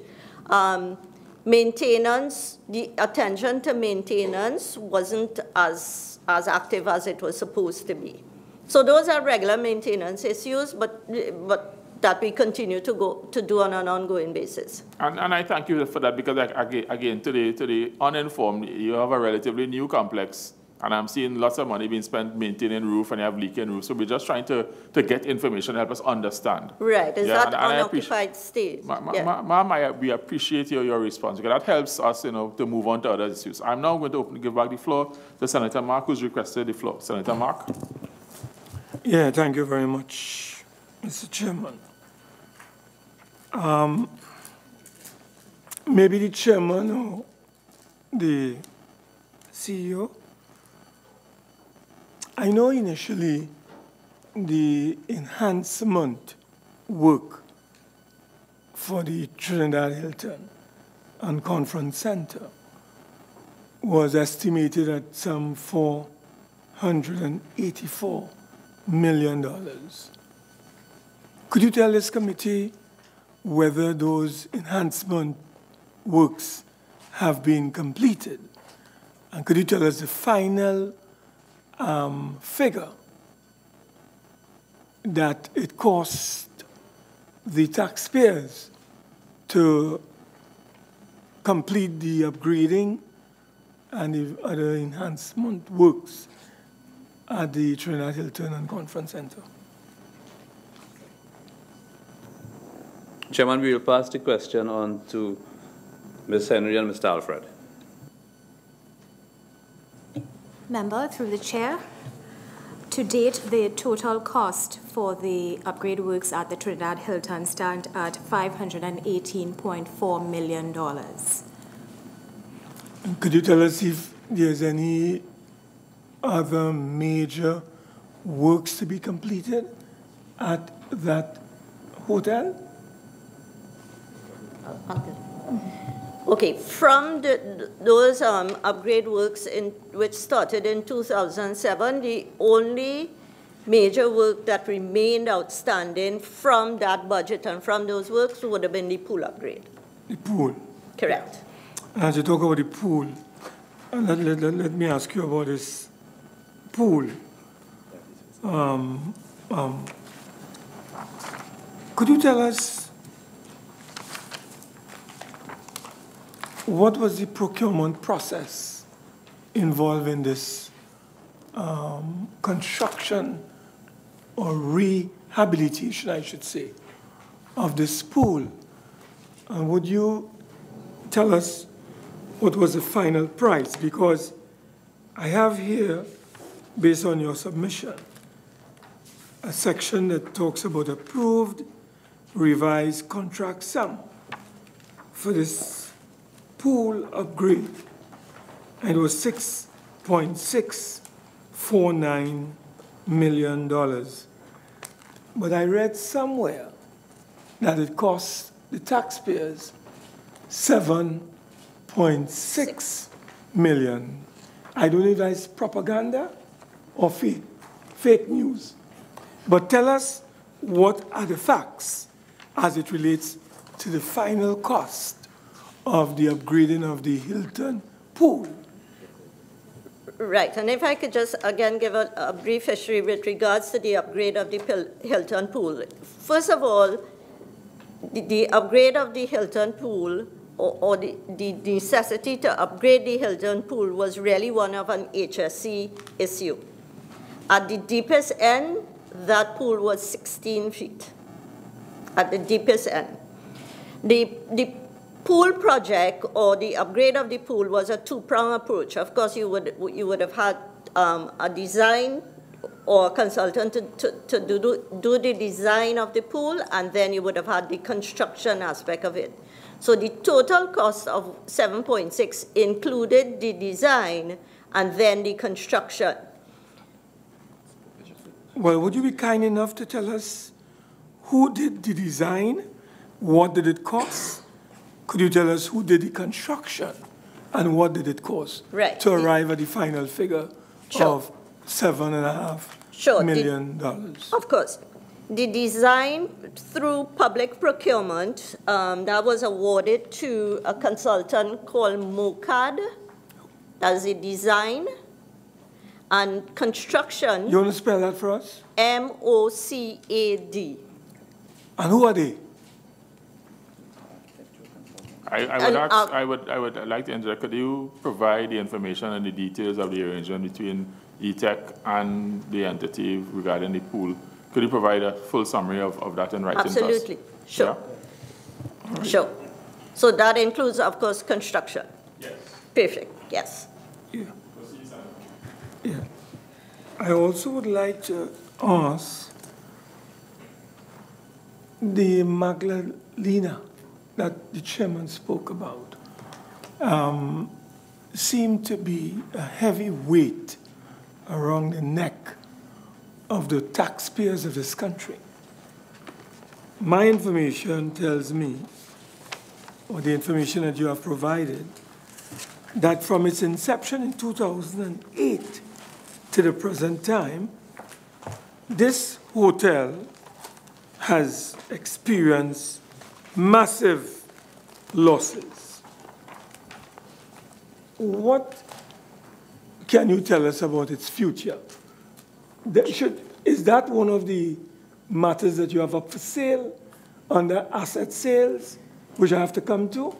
maintenance, the attention to maintenance wasn't as active as it was supposed to be. So those are regular maintenance issues, but that we continue to do on an ongoing basis. And I thank you for that because, again, to the uninformed, you have a relatively new complex, and I'm seeing lots of money being spent maintaining roof, and you have leaking roof. So we're just trying to get information to help us understand. Right. Is that unoccupied state? Ma'am, we appreciate your response because that helps us, to move on to other issues. I'm now going to give back the floor to Senator Mark, who's requested the floor. Senator Mark. Yeah, thank you very much, Mr. Chairman. Maybe the chairman or the CEO. I know initially the enhancement work for the Trinidad Hilton and Conference Center was estimated at some $484 million. Could you tell this committee whether those enhancement works have been completed? And could you tell us the final figure that it cost the taxpayers to complete the upgrading and the other enhancement works at the Trinidad Hilton and Conference Center? Chairman, we will pass the question on to Ms. Henry and Mr. Alfred. Member, through the chair, to date, the total cost for the upgrade works at the Trinidad Hilton stand at $518.4 million. Could you tell us if there's any other major works to be completed at that hotel? Okay, from those upgrade works which started in 2007, the only major work that remained outstanding from that budget and from those works would have been the pool upgrade. The pool? Correct. And as you talk about the pool, let me ask you about this pool. Could you tell us what was the procurement process involved in this construction or rehabilitation, I should say, of this pool? And would you tell us what was the final price? Because I have here, based on your submission, a section that talks about approved revised contract sum for this pool upgrade, and it was $6.649 million. But I read somewhere that it cost the taxpayers $7.6 million. I don't know if that's propaganda or fake news. But tell us what are the facts as it relates to the final cost of the upgrading of the Hilton pool. Right, and if I could just again give a brief history with regards to the upgrade of the Hilton pool. First of all, the upgrade of the Hilton pool or the necessity to upgrade the Hilton pool was really one of an HSC issue. At the deepest end, that pool was 16 feet, at the deepest end. The pool project or the upgrade of the pool was a two-pronged approach. Of course, you would have had a design or a consultant to do the design of the pool, and then you would have had the construction aspect of it. So the total cost of 7.6 included the design and then the construction. Well, would you be kind enough to tell us who did the design? What did it cost? Could you tell us who did the construction? And what did it cost to arrive at the final figure of $7.5 million? Of course. The design through public procurement, that was awarded to a consultant called MOCAD as a design. And construction. You want to spell that for us? MOCAD. And who are they? I would like to interject. Could you provide the information and the details of the arrangement between eTecK and the entity regarding the pool? Could you provide a full summary of that in writing? Absolutely. Sure. Yeah? Right. Sure. So that includes, of course, construction. Yes. Perfect. Yes. Yeah. Yeah. I also would like to ask the Magdalena that the chairman spoke about seemed to be a heavy weight around the neck of the taxpayers of this country. My information tells me, or the information that you have provided, that from its inception in 2008 to the present time, this hotel has experienced massive losses. What can you tell us about its future? Is that one of the matters that you have up for sale under asset sales, which I have to come to?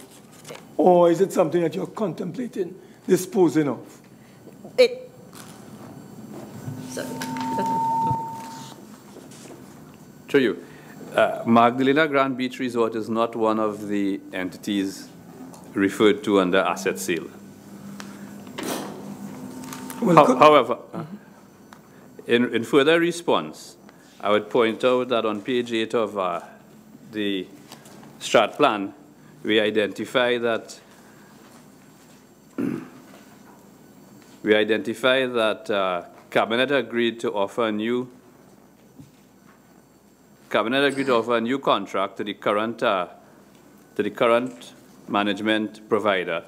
Or is it something that you're contemplating disposing of? Through you. Magdalena Grand Beach Resort is not one of the entities referred to under asset sale. Well, however, in further response, I would point out that on page 8 of the strat plan, we identify that Cabinet agreed to offer a new contract to the current management provider,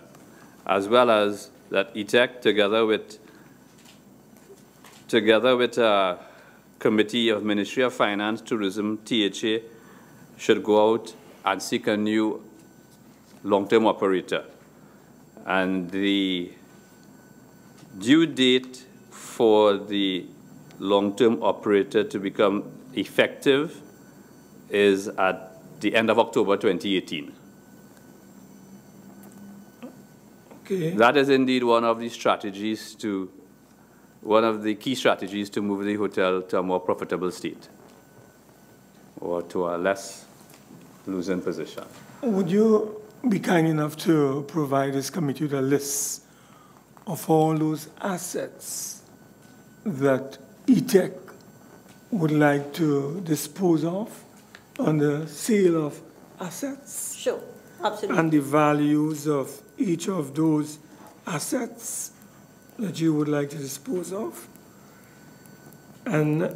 as well as that eTecK, together with committee of Ministry of Finance, Tourism, THA, should go out and seek a new long-term operator. And the due date for the long-term operator to become effective is at the end of October 2018. Okay. That is indeed one of the strategies one of the key strategies to move the hotel to a more profitable state or to a less losing position. Would you be kind enough to provide this committee with a list of all those assets that eTecK would like to dispose of on the sale of assets? Sure, absolutely. And the values of each of those assets that you would like to dispose of? And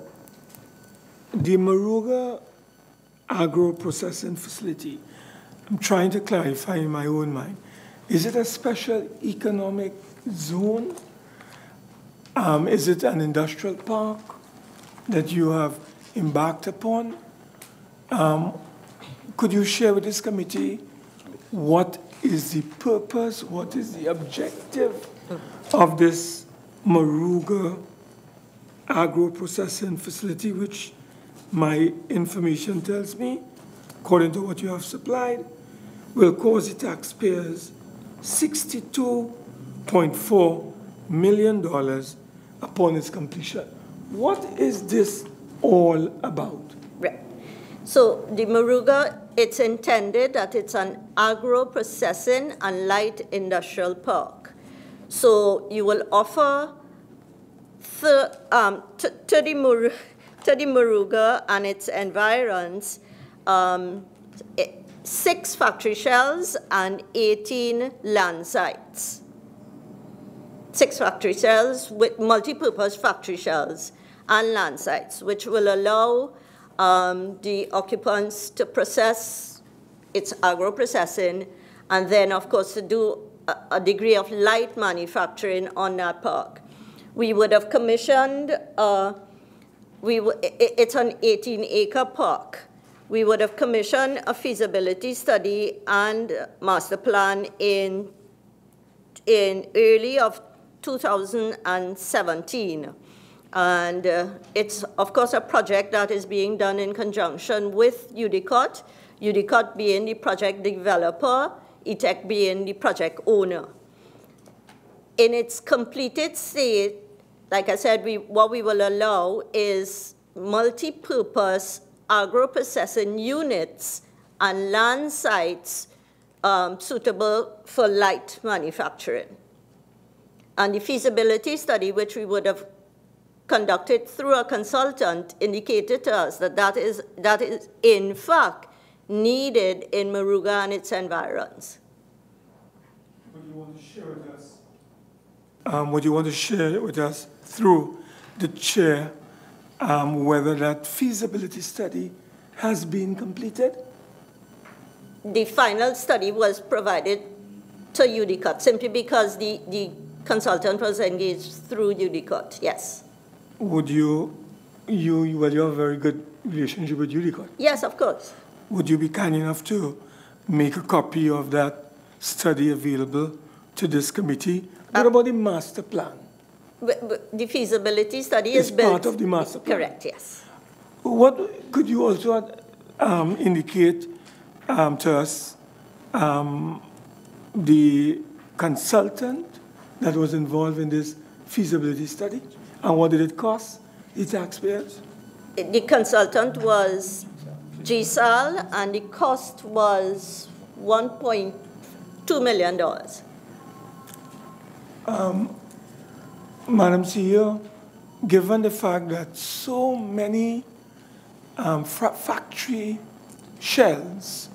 the Moruga agro-processing facility, I'm trying to clarify in my own mind. Is it a special economic zone? Is it an industrial park that you have embarked upon? Could you share with this committee what is the purpose, what is the objective of this Moruga agro-processing facility, which my information tells me, according to what you have supplied, will cost the taxpayers $62.4 million upon its completion. What is this all about? Right. So the Moruga, it's intended that it's an agro-processing and light industrial park. So you will offer to the Moruga and its environs 6 factory shells and 18 land sites. 6 factory shells with multi-purpose factory shells and land sites, which will allow the occupants to process its agro-processing and then, of course, to do a degree of light manufacturing on that park. We would have commissioned, it's an 18-acre park. We would have commissioned a feasibility study and master plan in early of 2017. And it's, of course, a project that is being done in conjunction with UDCOT, UDCOT being the project developer, eTecK being the project owner. In its completed state, like I said, what we will allow is multi-purpose agro-processing units and land sites suitable for light manufacturing. And the feasibility study, which we would have conducted through a consultant, indicated to us that that is in fact needed in Moruga and its environs. Would you want to share with us? Would you want to share with us through the chair whether that feasibility study has been completed? The final study was provided to UDCOT simply because the consultant was engaged through UDCOT, yes. Would you have a very good relationship with UDCOT? Yes, of course. Would you be kind enough to make a copy of that study available to this committee? What about the master plan? The feasibility study is built. Part of the master plan. Correct, yes. What could you also indicate to us the consultant that was involved in this feasibility study, and what did it cost the taxpayers? The consultant was GSAL, and the cost was $1.2 million. Madam CEO, given the fact that so many factory shells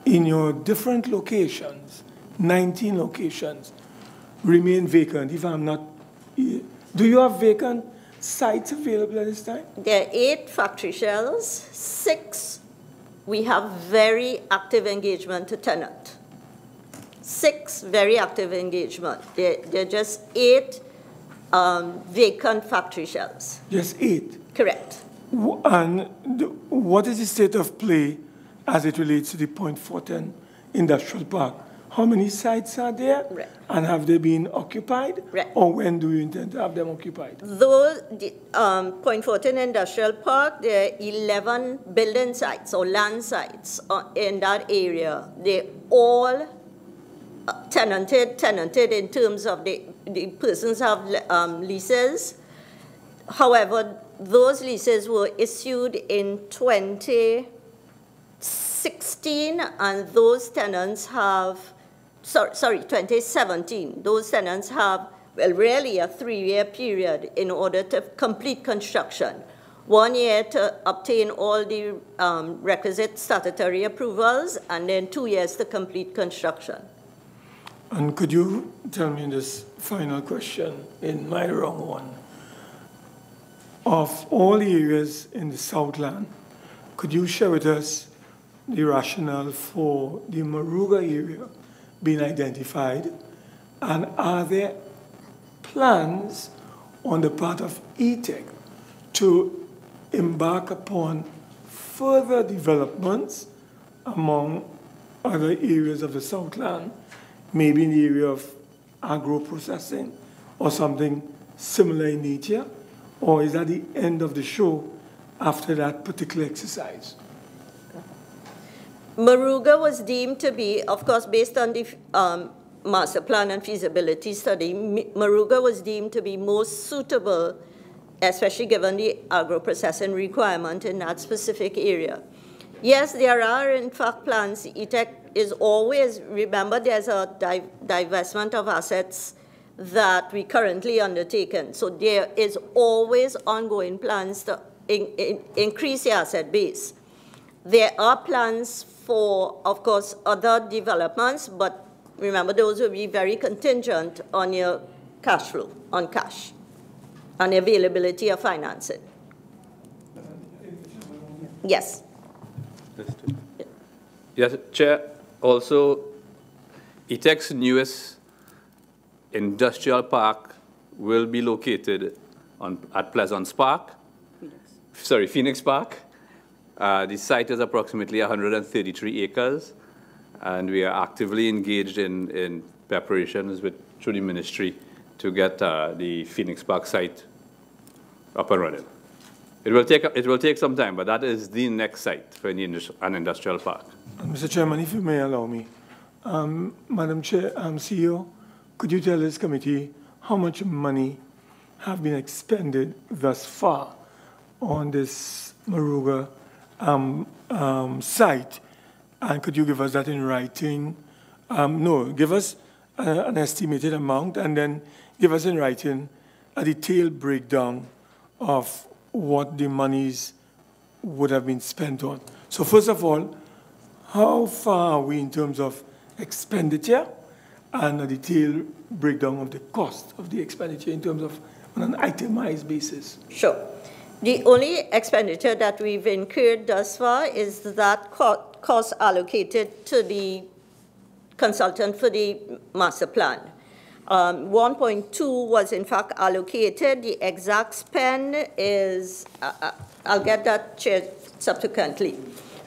in your different locations, 19 locations, remain vacant, if I'm not... Do you have vacant sites available at this time? There are 8 factory shells, 6 we have very active engagement to tenant. 6 very active engagement. There are just 8 vacant factory shells. Just 8? Correct. And what is the state of play as it relates to the Point Fortin Industrial Park? How many sites are there? Right. And have they been occupied? Right. Or when do you intend to have them occupied? Those, the Point Fortin Industrial Park, there are 11 building sites or land sites in that area. They all tenanted in terms of the persons have leases. However, those leases were issued in 2016, and those tenants have, sorry, 2017. Those tenants have, well, really a 3-year period in order to complete construction. 1 year to obtain all the requisite statutory approvals, and then 2 years to complete construction. And could you tell me this final question in my wrong one? Of all the areas in the Southland, could you share with us the rationale for the Moruga area being identified? And are there plans on the part of eTecK to embark upon further developments among other areas of the Southland, maybe in the area of agro-processing or something similar in nature? Or is that the end of the show after that particular exercise? Moruga was deemed to be, of course, based on the master plan and feasibility study, Moruga was deemed to be most suitable, especially given the agro-processing requirement in that specific area. Yes, there are, in fact, plans. eTecK is always, remember, there's a divestment of assets that we currently undertaken. So there is always ongoing plans to increase the asset base. There are plans for, of course, other developments, but remember, those will be very contingent on your cash flow, on cash, and availability of financing. Yes. Yes, Chair. Also, eTecK's newest industrial park will be located at Pheasants Park. Sorry, Phoenix Park. The site is approximately 133 acres, and we are actively engaged in preparations through the ministry to get the Phoenix Park site up and running. It will take some time, but that is the next site for an industrial park. Mr. Chairman, if you may allow me, Madam Chair, CEO, could you tell this committee how much money have been expended thus far on this Moruga site? And could you give us that in writing? No, give us an estimated amount, and then give us in writing a detailed breakdown of what the monies would have been spent on. So first of all, how far are we in terms of expenditure, and a detailed breakdown of the cost of the expenditure in terms of on an itemized basis? Sure. The only expenditure that we've incurred thus far is that cost allocated to the consultant for the master plan. 1.2 was in fact allocated. The exact spend is, I'll get that, Chair, subsequently.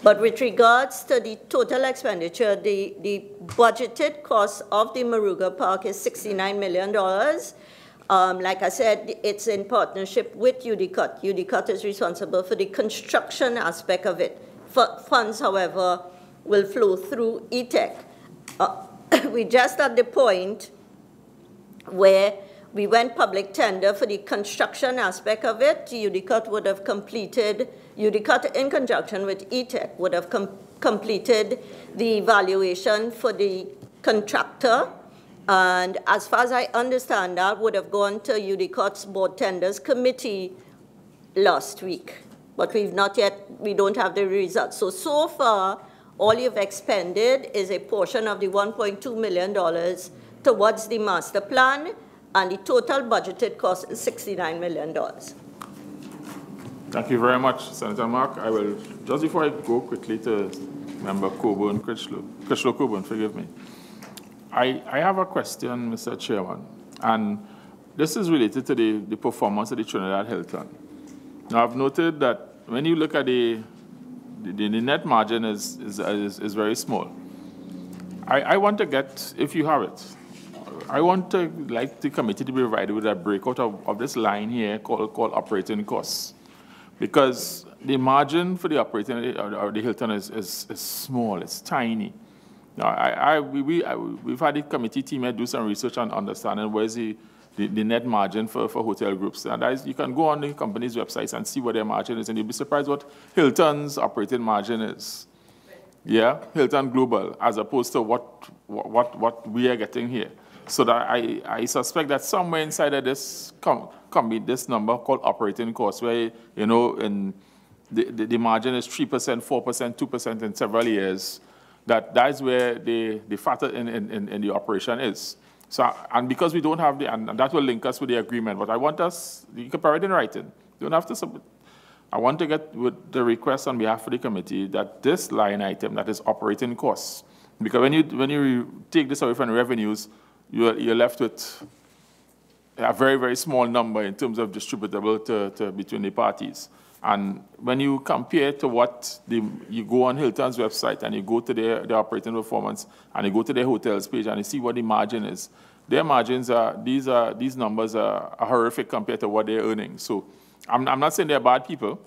But with regards to the total expenditure, the budgeted cost of the Moruga Park is $69 million. Like I said, it's in partnership with UDCOT. UDCOT is responsible for the construction aspect of it. Funds, however, will flow through eTecK. We're just at the point where we went public tender for the construction aspect of it. UDCOT would have completed, UDCOT in conjunction with eTecK would have completed the evaluation for the contractor. And as far as I understand, that would have gone to UDCOT's board tenders committee last week. But we've not yet, we don't have the results. So far, all you've expended is a portion of the $1.2 million towards the master plan, and the total budgeted cost is $69 million. Thank you very much, Senator Mark. I will, just before I go quickly to Member Coburn, Critchlow Coburn, forgive me. I have a question, Mr. Chairman, and this is related to the performance of the Trinidad Hilton. Now, I've noted that when you look at the net margin is very small. I want to get, if you have it, I want to like the committee to be provided with a breakout of this line here called operating costs, because the margin for the operating or the Hilton is small, it's tiny. Now, we've had the committee team here do some research on understanding where's the net margin for hotel groups. And that is, you can go on the company's websites and see what their margin is, and you'll be surprised what Hilton's operating margin is. Yeah, Hilton Global, as opposed to what we are getting here. So that I suspect that somewhere inside of this come be this number called operating costs, where, you know, in the margin is 3%, 4%, 2% in several years. That is where the factor in the operation is. So, and because we don't have and that will link us with the agreement, but I want us, you can provide in writing. You don't have to submit. I want to get with the request on behalf of the committee that this line item, that is operating costs, because when you take this away from the revenues, you're left with a very, very small number in terms of distributable to between the parties. And when you compare to what you go on Hilton's website and you go to their operating performance and you go to their hotels page and you see what the margin is, their margins these numbers are horrific compared to what they're earning. So I'm not saying they're bad people.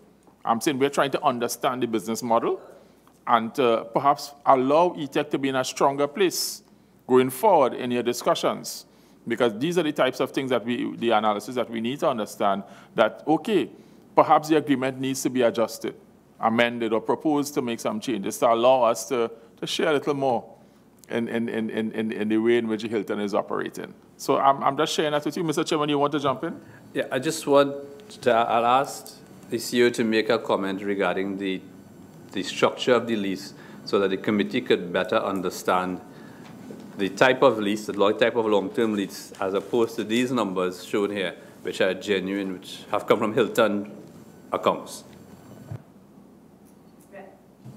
I'm saying we're trying to understand the business model and perhaps allow eTecK to be in a stronger place going forward in your discussions, because these are the types of things that the analysis that we need to understand, that, okay, perhaps the agreement needs to be adjusted, amended, or proposed to make some changes to allow us to share a little more in the way in which Hilton is operating. So I'm just sharing that with you. Mr. Chairman, you want to jump in? Yeah, I just want to, I'll ask the CEO to make a comment regarding the structure of the lease so that the committee could better understand the type of lease, the type of long-term lease, as opposed to these numbers shown here, which are genuine, which have come from Hilton accounts.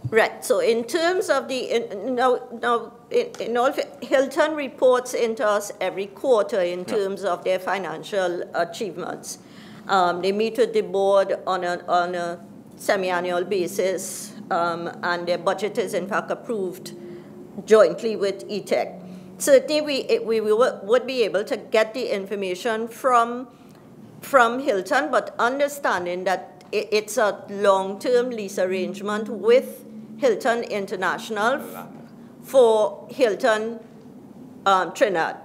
Right. So in terms of in all, Hilton reports into us every quarter in terms of their financial achievements. They meet with the board on a semi-annual basis, and their budget is in fact approved jointly with eTecK. Certainly, we would be able to get the information from Hilton, but understanding that it's a long-term lease arrangement with Hilton International for Hilton Trinidad.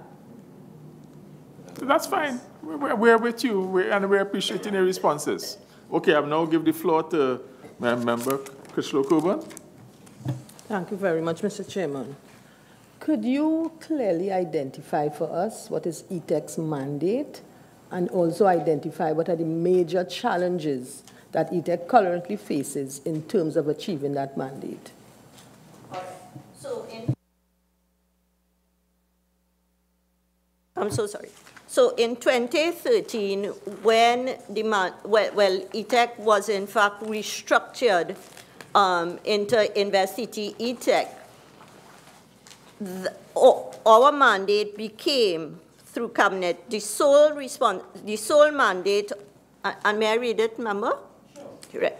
That's fine. We're with you, and we're appreciating your responses. Okay, I'll now give the floor to my member, Krishlo Coburn. Thank you very much, Mr. Chairman. Could you clearly identify for us what is eTecK's mandate, and also identify what are the major challenges that eTecK currently faces in terms of achieving that mandate? All right. So I'm so sorry. So in 2013, when eTecK was in fact restructured into Invest eTecK, our mandate became, through cabinet, the sole mandate, and may I read it, member? Sure. Right.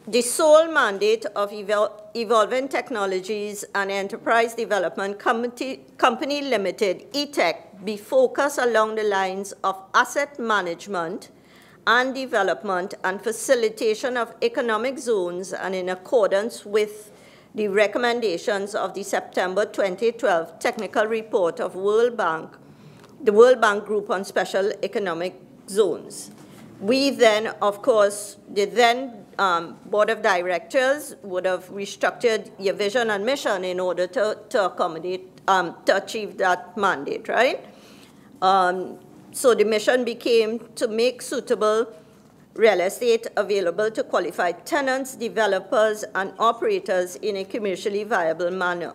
The sole mandate of Evolving Technologies and Enterprise Development Company Limited, eTecK, be focused along the lines of asset management and development and facilitation of economic zones, and in accordance with the recommendations of the September 2012 technical report of the World Bank Group on Special Economic Zones. We then, of course, the then Board of Directors would have restructured your vision and mission in order to accommodate, to achieve that mandate, right? So the mission became to make suitable real estate available to qualified tenants, developers, and operators in a commercially viable manner.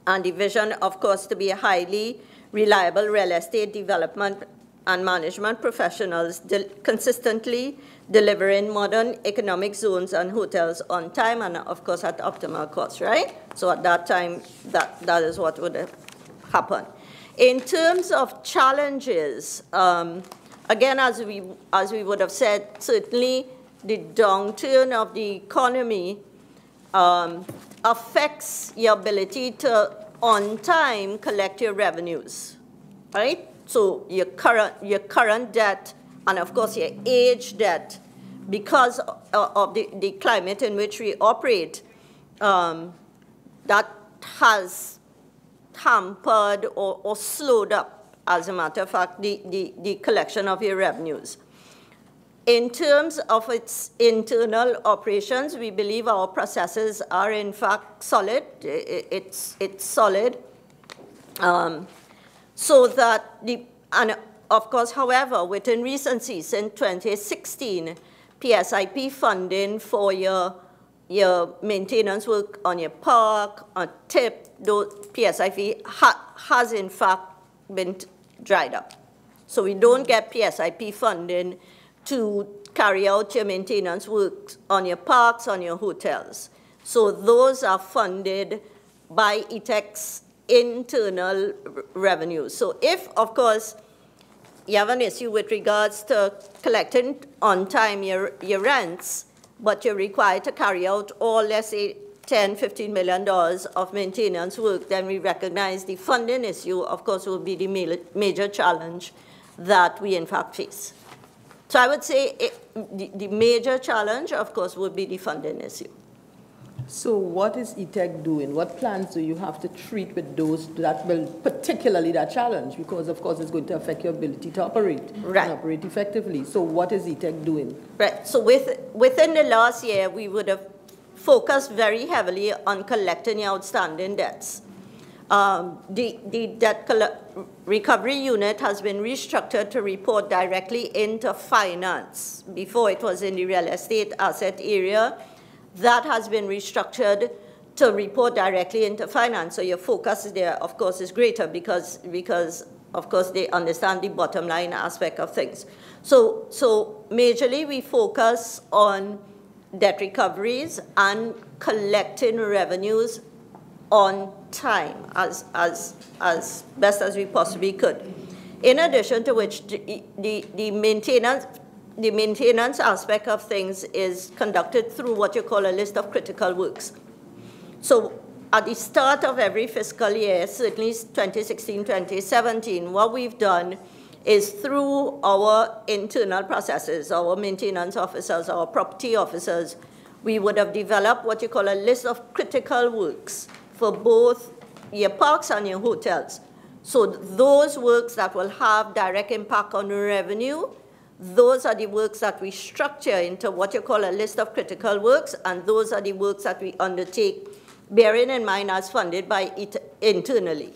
And the vision, of course, to be a highly reliable real estate development and management professionals consistently delivering modern economic zones and hotels on time and, of course, at optimal cost, right? So at that time, that is what would happen. In terms of challenges, again, as we would have said, certainly the downturn of the economy affects your ability to, on time, collect your revenues, right? So your current debt, and of course your age debt, because of the climate in which we operate, that has hampered or slowed up, as a matter of fact, the collection of your revenues. In terms of its internal operations, we believe our processes are in fact solid. It's solid. So that and of course, however, within recencies in 2016, PSIP funding for your maintenance work on your park, on tip, those PSIP has in fact been dried up. So we don't get PSIP funding to carry out your maintenance work on your parks, on your hotels. So those are funded by eTecK's internal revenues. So if, of course, you have an issue with regards to collecting on time your rents, but you're required to carry out all, let's say, $10, $15 million of maintenance work, then we recognize the funding issue, of course, will be the major challenge that we in fact face. So I would say the major challenge, of course, would be the funding issue. So what is eTecK doing? What plans do you have to treat with those that will, particularly that challenge? Because, of course, it's going to affect your ability to operate and operate effectively. So what is eTecK doing? Right. So within the last year, we would have focused very heavily on collecting your outstanding debts. The debt recovery unit has been restructured to report directly into finance. Before it was in the real estate asset area. That has been restructured to report directly into finance. So your focus there, of course, is greater because of course, they understand the bottom line aspect of things. So majorly, we focus on debt recoveries and collecting revenues on time as best as we possibly could. In addition to which, the maintenance aspect of things is conducted through what you call a list of critical works. So at the start of every fiscal year, certainly 2016, 2017, what we've done is through our internal processes, our maintenance officers, our property officers, we would have developed what you call a list of critical works for both your parks and your hotels. So those works that will have direct impact on revenue, those are the works that we structure into what you call a list of critical works, and those are the works that we undertake, bearing in mind as funded by it internally.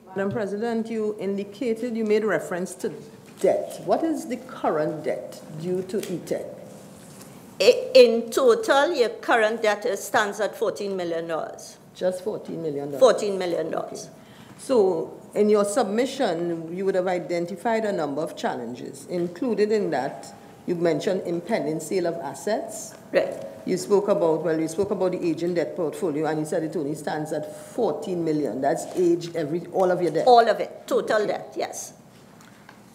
Madam President, you indicated, you made reference to debt. What is the current debt due to eTecK? In total, your current debt stands at $14 million. Just $14 million? $14 million. Okay. So in your submission, you would have identified a number of challenges. Included in that, you mentioned impending sale of assets. Right. You spoke about, well, you spoke about the aging debt portfolio, and you said it only stands at $14 million. That's age, all of your debt? All of it, total debt, yes.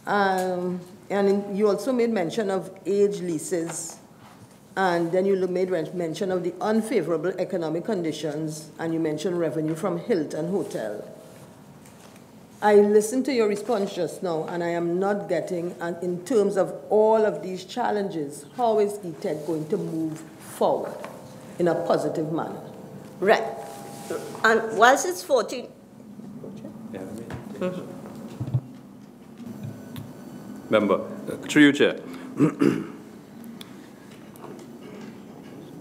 And you also made mention of age leases, and then you made mention of the unfavorable economic conditions, and you mentioned revenue from Hilton Hotel. I listened to your response just now, and I am not getting, in terms of all of these challenges, how is eTecK going to move forward in a positive manner? Right. And whilst it's 14... Member, through you, Chair.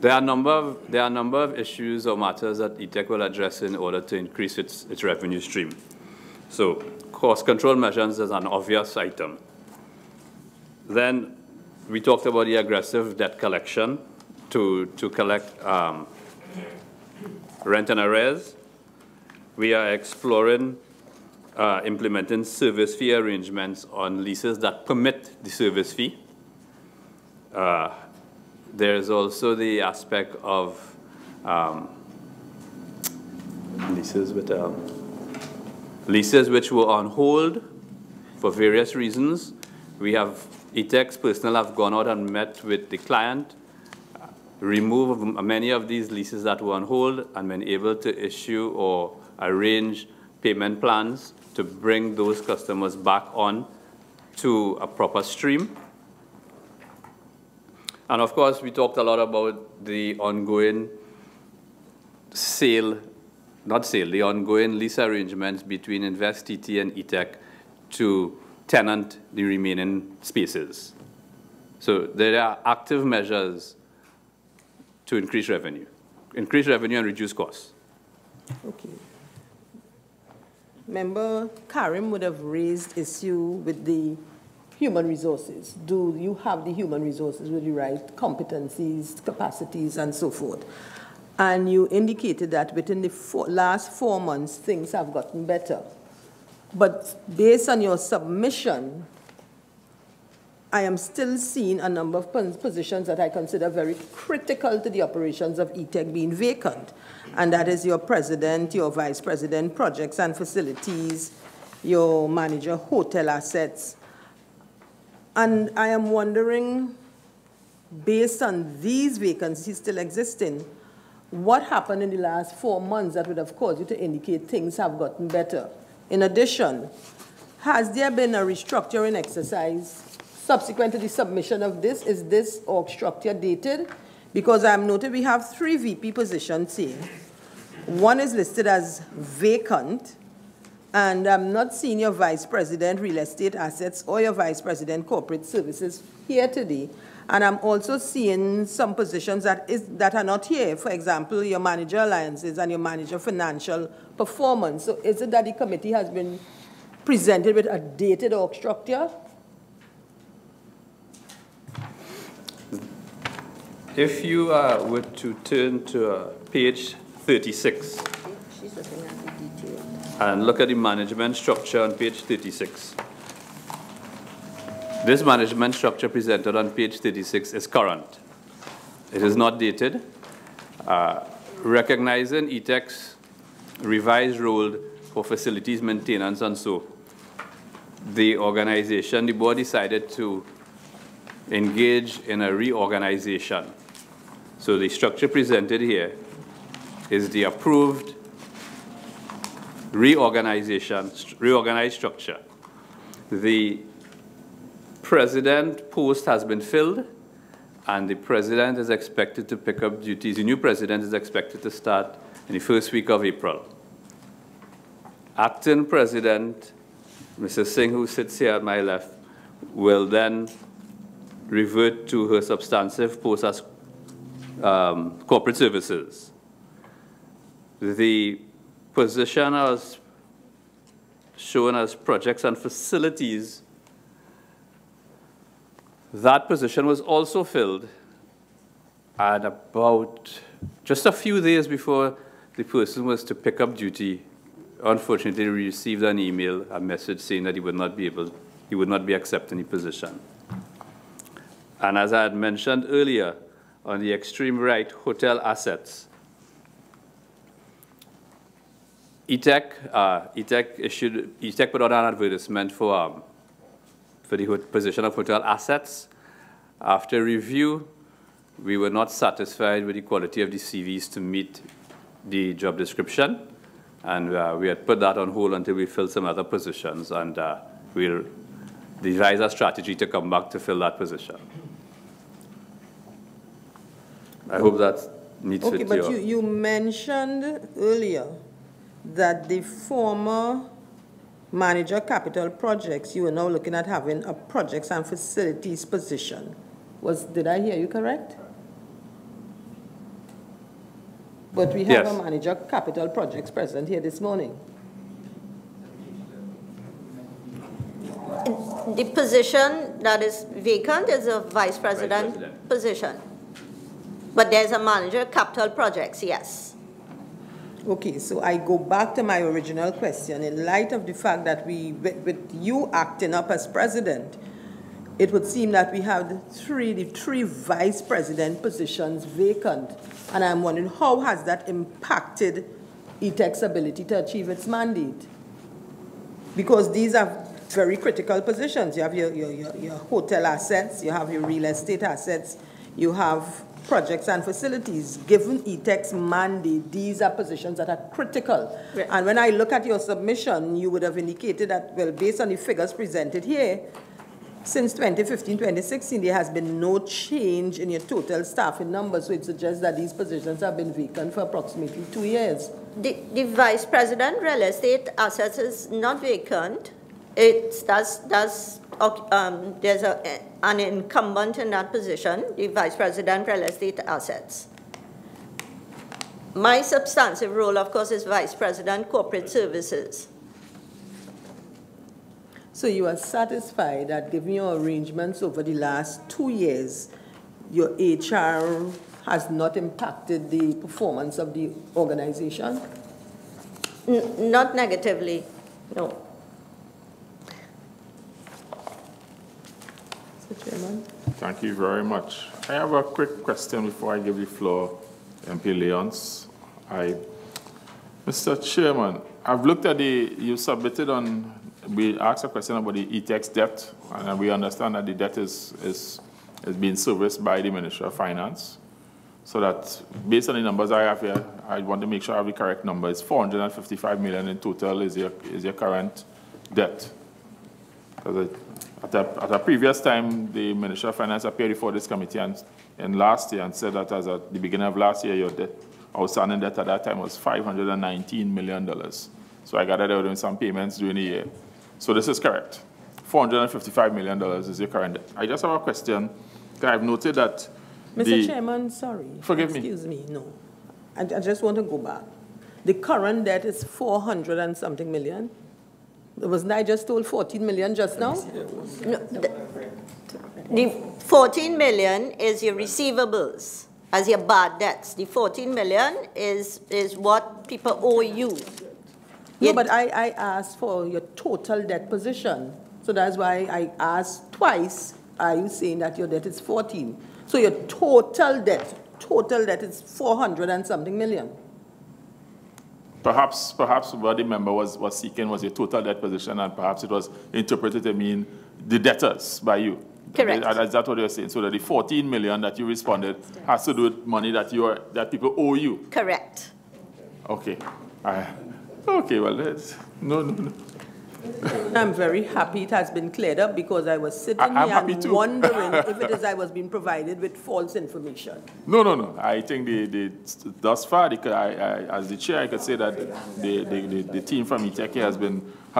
There are a number of issues or matters that eTecK will address in order to increase its revenue stream. So cost control measures is an obvious item. Then we talked about the aggressive debt collection to collect rent and arrears. We are exploring implementing service fee arrangements on leases that permit the service fee. There is also the aspect of leases with leases which were on hold for various reasons. We have, eTecK's personnel have gone out and met with the client, removed many of these leases that were on hold, and been able to issue or arrange payment plans to bring those customers back on to a proper stream. And of course, we talked a lot about the ongoing the ongoing lease arrangements between InvestTT and eTecK to tenant the remaining spaces. So there are active measures to increase revenue and reduce costs. Okay. Member Karim would have raised issue with the human resources. Do you have the human resources with the right competencies, capacities, and so forth? And you indicated that within the last 4 months, things have gotten better. But based on your submission, I am still seeing a number of positions that I consider very critical to the operations of eTecK being vacant. And that is your president, your vice president, projects and facilities, your manager, hotel assets. And I am wondering, based on these vacancies still existing, what happened in the last 4 months that would have caused you to indicate things have gotten better? In addition, has there been a restructuring exercise subsequent to the submission of this? Is this org structure dated? Because I'm noted we have 3 VP positions here. One is listed as vacant, and I'm not seeing your vice president real estate assets or your vice president corporate services here today. And I'm also seeing some positions that are not here. For example, your manager alliances and your manager financial performance. So is it that the committee has been presented with a dated org structure? If you were to turn to page 36 and look at the management structure on page 36. This management structure presented on page 36 is current. It is not dated. Recognizing eTecK's revised role for facilities maintenance and so, the organization, the board decided to engage in a reorganization. So the structure presented here is the approved reorganized structure. The president post has been filled, and the president is expected to pick up duties. The new president is expected to start in the first week of April. Acting president, Mrs. Singh, who sits here at my left, will then revert to her substantive post as corporate services. The position as shown as projects and facilities, that position was also filled at about just a few days before the person was to pick up duty. Unfortunately, he received an email, a message saying that he would not be accepting the position. And as I had mentioned earlier, on the extreme right, hotel assets. eTecK put out an advertisement for the position of hotel assets. After review, we were not satisfied with the quality of the CVs to meet the job description, and we had put that on hold until we filled some other positions, and we'll devise a strategy to come back to fill that position. I hope that meets with your... Okay, but you mentioned earlier that the former manager capital projects, you are now looking at having a projects and facilities position. Did I hear you correct? But we have a manager capital projects present here this morning. The position that is vacant is a vice president position. But there's a manager capital projects, yes. Okay, so I go back to my original question. In light of the fact that with you acting up as president, it would seem that we have the three vice president positions vacant. And I'm wondering, how has that impacted eTecK's ability to achieve its mandate? Because these are very critical positions. You have your hotel assets, you have your real estate assets, you have projects and facilities. Given eTecK's mandate, these are positions that are critical. Right. And when I look at your submission, you would have indicated that, well, based on the figures presented here, since 2015, 2016, there has been no change in your total staffing numbers, so it suggests that these positions have been vacant for approximately 2 years. The Vice President real estate assets is not vacant. There's an incumbent in that position, the Vice President real estate assets. My substantive role, of course, is Vice President corporate services. So you are satisfied that given your arrangements over the last 2 years, your HR has not impacted the performance of the organization? Not negatively, no. Mr. Chairman. Thank you very much. I have a quick question before I give the floor MP Leons. Mr. Chairman, I've looked at you submitted on, we asked a question about the eTecK's debt, and we understand that the debt is being serviced by the Ministry of Finance. So that, based on the numbers I have here, I want to make sure I have the correct number. It's 455 million in total is your current debt. At a previous time, the Ministry of Finance appeared before this committee and last year and said that as at the beginning of last year, your debt, outstanding debt at that time was $519 million. So I gathered they were doing some payments during the year. So this is correct. $455 million is your current debt. I just have a question. I've noted that Mr. Chairman, sorry. Forgive me. Excuse me, no. I just want to go back. The current debt is 400 and something million. Wasn't I just told 14 million just now? No, the 14 million is your receivables as your bad debts. The 14 million is what people owe you. No, but I asked for your total debt position. So that's why I asked twice, are you saying that your debt is 14? So your total debt is 400 and something million. Perhaps what the member was seeking was your total debt position, and perhaps it was interpreted to mean the debtors by you. Correct. Is that what you're saying? So that the 14 million that you responded has to do with money that people owe you? Correct. Okay. Okay, well, no. I'm very happy it has been cleared up because I was sitting here and wondering if it is I was being provided with false information. No. I think thus far, as the chair, I could say that the team from eTecK has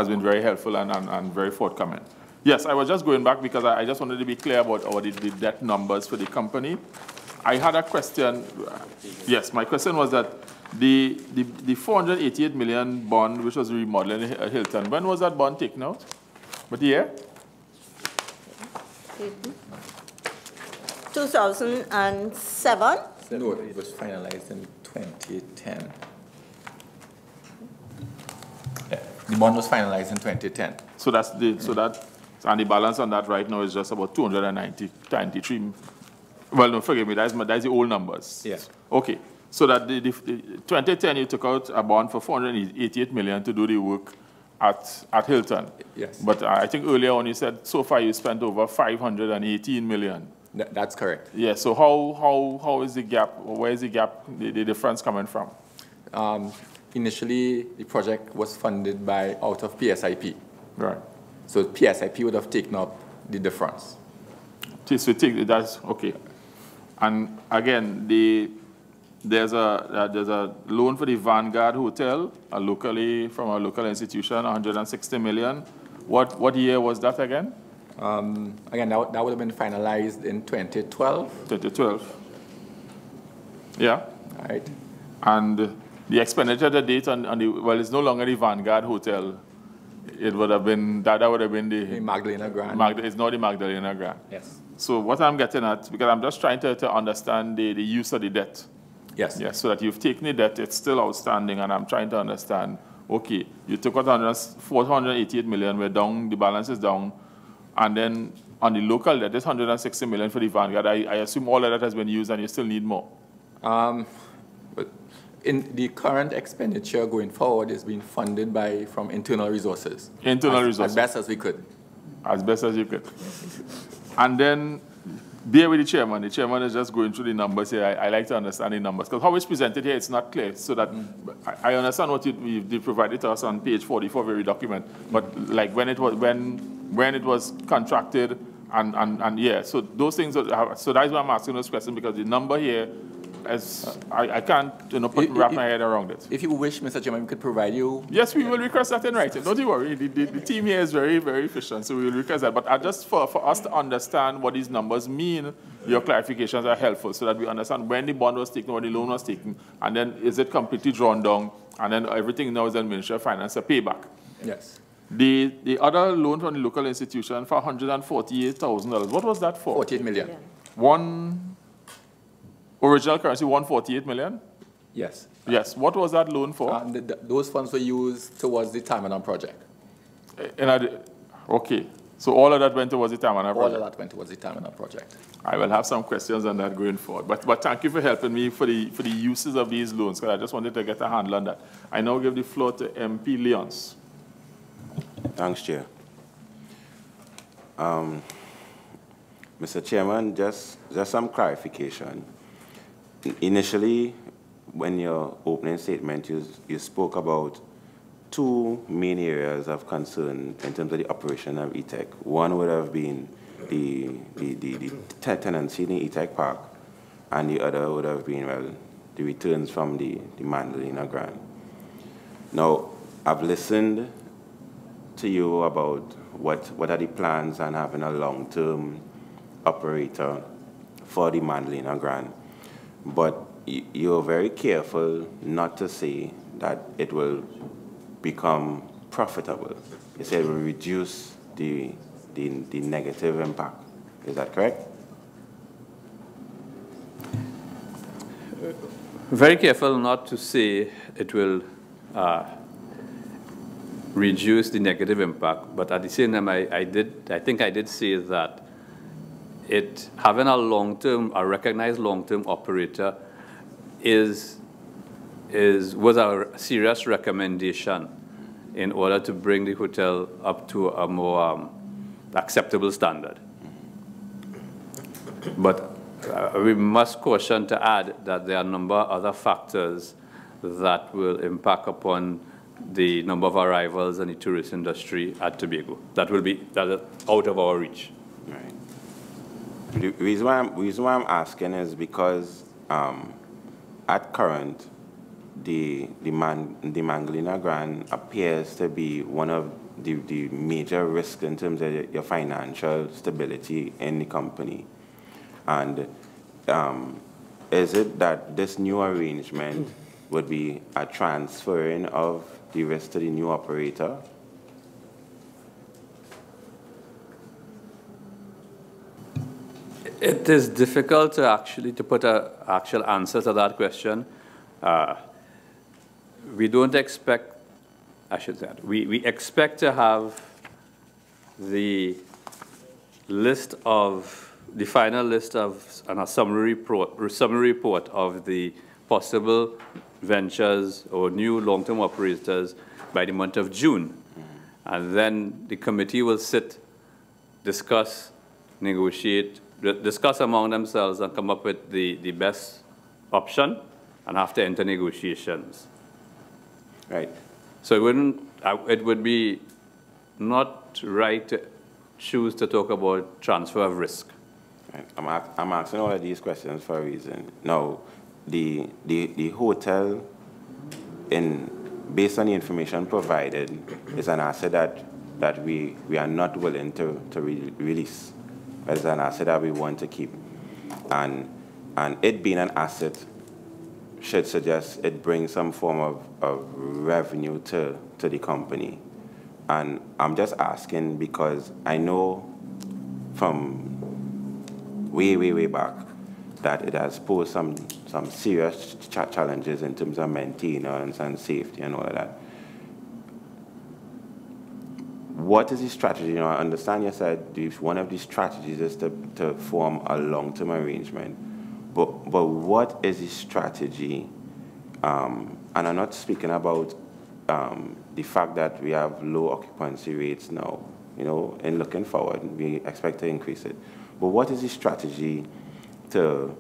been very helpful and very forthcoming. Yes, I was just going back because I just wanted to be clear about the debt numbers for the company. I had a question. Yes, my question was that the 488 million bond, which was remodeling Hilton, when was that bond taken out? What year? 2007? No, it was finalized in 2010. Yeah, the bond was finalized in 2010. And the balance on that right now is just about 293. Well, no, forgive me, that's the old numbers. Yes. Okay. So that the 2010, you took out a bond for 488 million to do the work at Hilton. Yes. But I think earlier on you said so far you spent over 518 million. That's correct. Yeah. So how is the gap? Where is the gap? The difference coming from? Initially, the project was funded out of PSIP. Right. So PSIP would have taken up the difference. So that's okay. And again, there's a loan for the Vanguard Hotel, from a local institution, 160 million. What year was that again? Again, that would have been finalized in 2012. 2012. Yeah. Right. And the expenditure to date it's no longer the Vanguard Hotel. It would have been, that would have been the Magdalena Grant. It's not the Magdalena Grant. Yes. So what I'm getting at, because I'm just trying to understand the use of the debt. Yes. Yes, so that you've taken the debt, it's still outstanding, and I'm trying to understand, okay, you took out 488 million, we're down, the balance is down, and then on the local debt, there's 160 million for the Vanguard. I assume all of that has been used and you still need more. But in the current expenditure going forward is being funded from internal resources. Internal resources. As best as we could. As best as you could. And then, bear with the chairman. The chairman is just going through the numbers here. I like to understand the numbers. Because how it's presented here, it's not clear. So that I understand what you provided to us on page 44 of every document. But like when it was contracted and yeah. So those things, so that's why I'm asking those questions, because the number here, I can't wrap my head around it. If you wish, Mr. Chairman, we could provide you. Yes, we will request that in writing. Don't you worry. The team here is very, very efficient, so we will request that. But just for us to understand what these numbers mean, your clarifications are helpful so that we understand when the bond was taken, when the loan was taken, and then is it completely drawn down, and then everything now is in Ministry of Finance a payback. Yes. The other loan from the local institution for $148,000. What was that for? 48 million. One original currency, 148 million? Yes. Yes. What was that loan for? Those funds were used towards the Tamanan project. Okay. So all of that went towards the Tamanan project? All of that went towards the Tamanan project. I will have some questions on that going forward. But thank you for helping me for the uses of these loans, because I just wanted to get a handle on that. I now give the floor to MP Leons. Thanks, Chair. Mr. Chairman, just some clarification. Initially, when your opening statement, you spoke about two main areas of concern in terms of the operation of eTecK. One would have been the tenancy in the eTecK Park, and the other would have been, well, the returns from the Magdalena grant. Now, I've listened to you about what are the plans on having a long-term operator for the Magdalena grant. But you're very careful not to say that it will become profitable. You said it will reduce the negative impact. Is that correct? Very careful not to say it will reduce the negative impact, but at the same time, I think I did say that having a recognized long-term operator was a serious recommendation in order to bring the hotel up to a more acceptable standard. But we must caution to add that there are a number of other factors that will impact upon the number of arrivals in the tourist industry at Tobago. That are out of our reach. Right. The reason why I'm asking is because at current, the Magdalena grant appears to be one of the major risks in terms of your financial stability in the company. And is it that this new arrangement would be a transferring of the risk to the new operator? It is difficult to put an actual answer to that question. We don't expect, I should say that, we expect to have the final list of, and a summary report of the possible ventures or new long-term operators by the month of June. And then the committee will sit, discuss, negotiate, discuss among themselves and come up with the best option and have to enter negotiations. Right. So it would be not right to choose to talk about transfer of risk. Right. I'm asking all of these questions for a reason. Now, the hotel, based on the information provided, is an asset that we are not willing to release. It's an asset that we want to keep. And it being an asset should suggest it brings some form of revenue to the company. And I'm just asking because I know from way back that it has posed some serious challenges in terms of maintenance and safety and all of that. What is the strategy? You know, I understand you said one of the strategies is to form a long-term arrangement, but what is the strategy And I'm not speaking about the fact that we have low occupancy rates now. You know, and looking forward, we expect to increase it. But what is the strategy to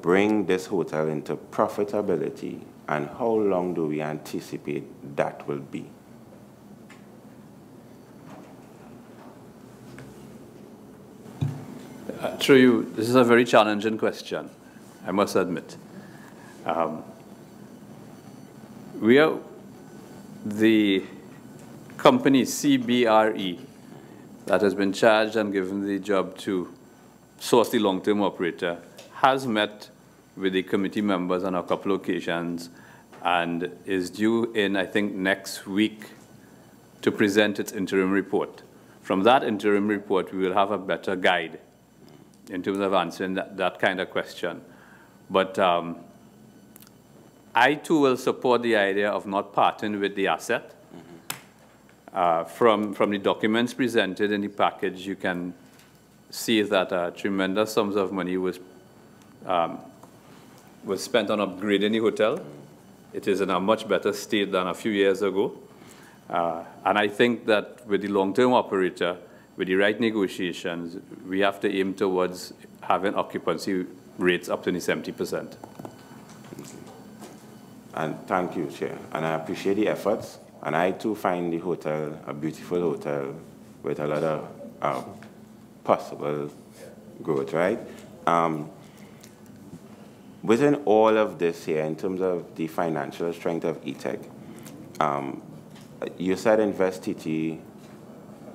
bring this hotel into profitability, and how long do we anticipate that will be? Through you, this is a very challenging question, I must admit. We are the company CBRE that has been charged and given the job to source the long-term operator, has met with the committee members on a couple of occasions and is due in, I think, next week to present its interim report. From that interim report, we will have a better guide in terms of answering that kind of question. But I, too, will support the idea of not parting with the asset. From the documents presented in the package, you can see that tremendous sums of money was spent on upgrading the hotel. It is in a much better state than a few years ago. And I think that with the long-term operator, with the right negotiations, we have to aim towards having occupancy rates up to 70%. And thank you, Chair. And I appreciate the efforts. And I, too, find the hotel a beautiful hotel with a lot of possible growth, right? Within all of this here, in terms of the financial strength of eTecK, you said InvestTT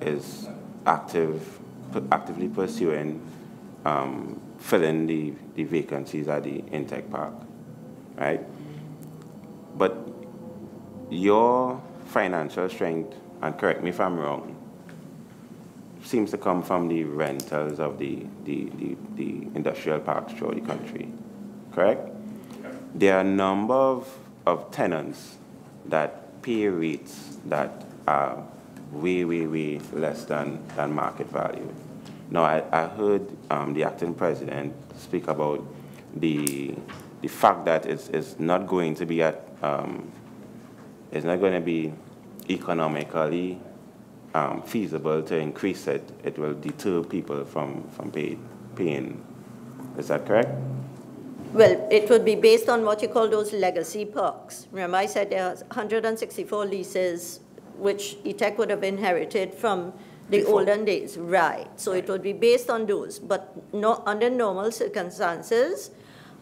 is actively pursuing filling the vacancies at the inTecK Park, right? But your financial strength, and correct me if I'm wrong, seems to come from the rentals of the industrial parks throughout the country, correct? There are a number of tenants that pay rates that are way, way, way less than market value. Now, I heard the acting president speak about the fact that it's not going to be it's not going to be economically feasible to increase it. It will deter people from paying. Is that correct? Well, it would be based on what you call those legacy perks. Remember, I said there are 164 leases which eTecK would have inherited from the olden days. Right. So it would be based on those. But under normal circumstances,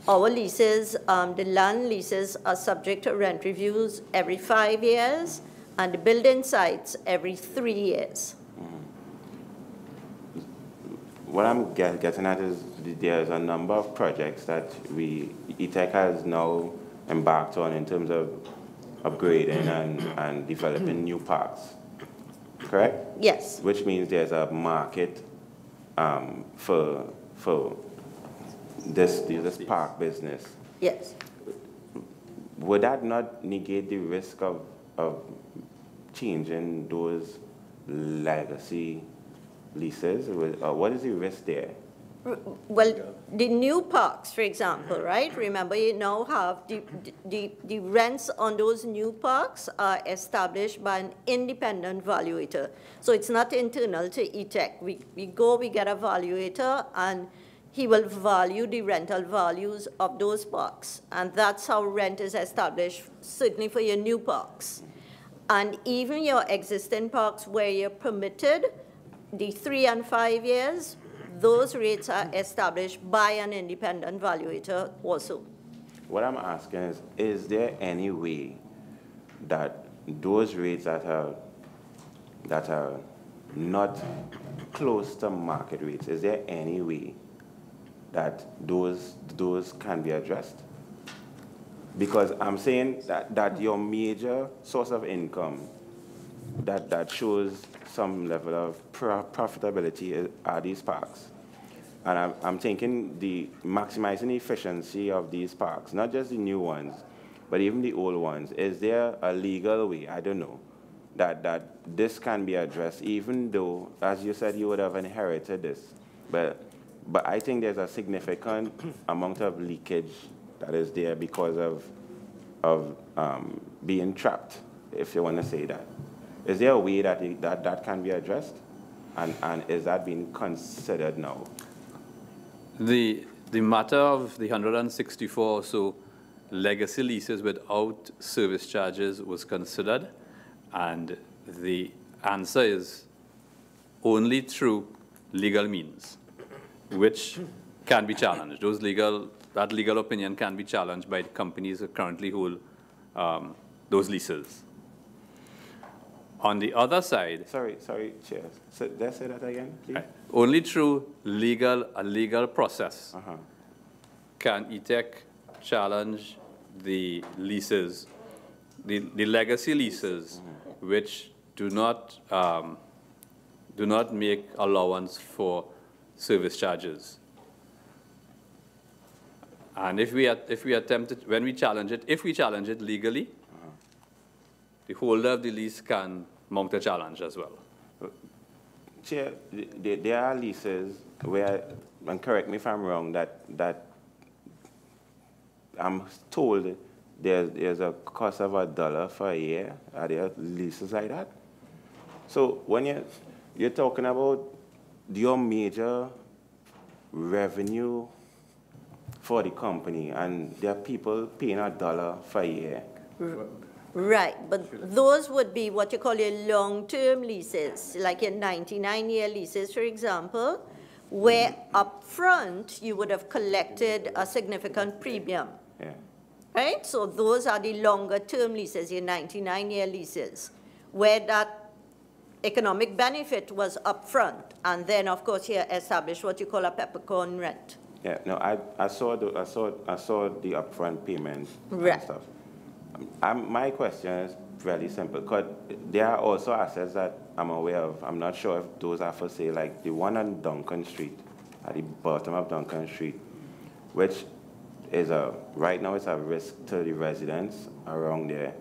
our leases, the land leases are subject to rent reviews every 5 years, and the building sites every 3 years. What I'm getting at is there's a number of projects that eTecK has now embarked on in terms of upgrading and developing new parks, correct? Yes. Which means there's a market for this park business. Yes. Would that not negate the risk of changing those legacy leases? What is the risk there? Well, the new parks, for example, right? Remember, you now have the rents on those new parks are established by an independent valuator. So it's not internal to eTecK. We get a valuator, and he will value the rental values of those parks. And that's how rent is established, certainly for your new parks. And even your existing parks where you're permitted the 3 and 5 years, those rates are established by an independent valuator also. What I'm asking is there any way that those rates that are not close to market rates, is there any way that those can be addressed? Because I'm saying that your major source of income that shows some level of profitability are these parks. And I'm thinking maximizing the efficiency of these parks, not just the new ones, but even the old ones. Is there a legal way, I don't know, that this can be addressed, even though, as you said, you would have inherited this. But I think there's a significant amount of leakage that is there because of being trapped, if you want to say that. Is there a way that that can be addressed? And is that being considered now? The matter of the 164 or so legacy leases without service charges was considered, and the answer is only through legal means, which can be challenged. That legal opinion can be challenged by the companies that currently hold those leases. On the other side... Sorry, Chair. So, let's say that again, please. Only through a legal process can eTecK challenge the leases, the legacy leases, which do not make allowance for service charges. And if we attempt it, when we challenge it, if we challenge it legally, the holder of the lease can mount a challenge as well. Chair, there are leases where, and correct me if I'm wrong, that I'm told there's a cost of $1 for a year. Are there leases like that? So when you're talking about your major revenue for the company, and there are people paying $1 for a year. Right, but those would be what you call your long-term leases, like your 99-year leases, for example, where upfront you would have collected a significant premium. Yeah. Right? So those are the longer-term leases, your 99-year leases, where that economic benefit was upfront, and then, of course, you establish what you call a peppercorn rent. Yeah, no, I saw the upfront payment and stuff. My question is fairly simple, because there are also assets that I'm aware of. I'm not sure if those are for sale, like the one on Duncan Street, at the bottom of Duncan Street, which is right now it's a risk to the residents around there.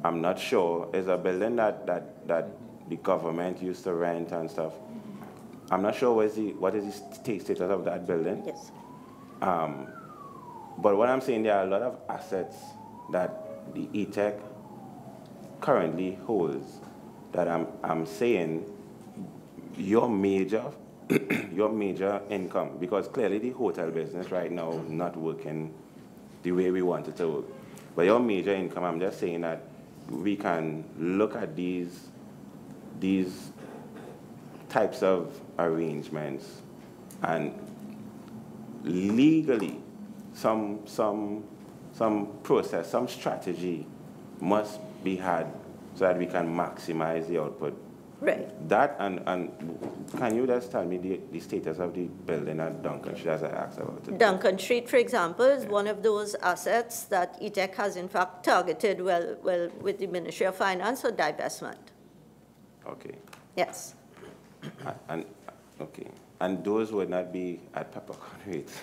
I'm not sure. It's a building that the government used to rent and stuff. I'm not sure what is the status of that building. Yes. But what I'm saying, there are a lot of assets that the eTecK currently holds that I'm saying your major income, because clearly the hotel business right now is not working the way we want it to work. But your major income, I'm just saying that we can look at these types of arrangements and legally some process, some strategy must be had so that we can maximize the output. Right. That and can you just tell me the status of the building at Duncan Street, as I asked about it? Duncan Street, for example, is one of those assets that eTecK has in fact targeted well with the Ministry of Finance for divestment. Okay. Yes. Okay. And those would not be at peppercorn rates?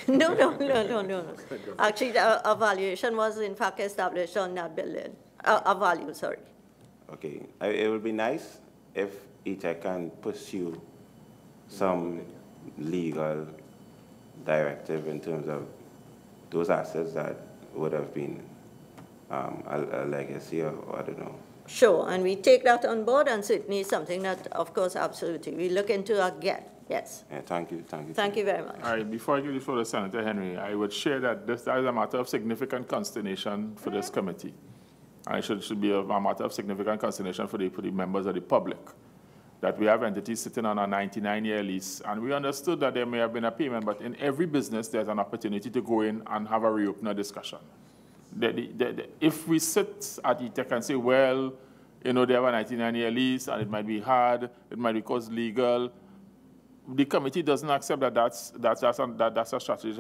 No. Actually, a valuation was in fact established on that building. A value, sorry. Okay. It would be nice if eTecK can pursue some legal directive in terms of those assets that would have been a legacy, or I don't know. Sure, and we take that on board, and certainly something that, of course, absolutely, we look into again. Yes. Yeah, thank you. Thank you very much. All right, before I give the floor to Senator Henry, I would share that that is a matter of significant consternation for this committee. And it should be a matter of significant consternation for the members of the public, that we have entities sitting on a 99-year lease. And we understood that there may have been a payment, but in every business, there's an opportunity to go in and have a reopener discussion. If we sit at eTecK and say, well, you know, they have a 99-year lease and it might be hard, it might be cost legal, the committee doesn't accept that that's a strategy.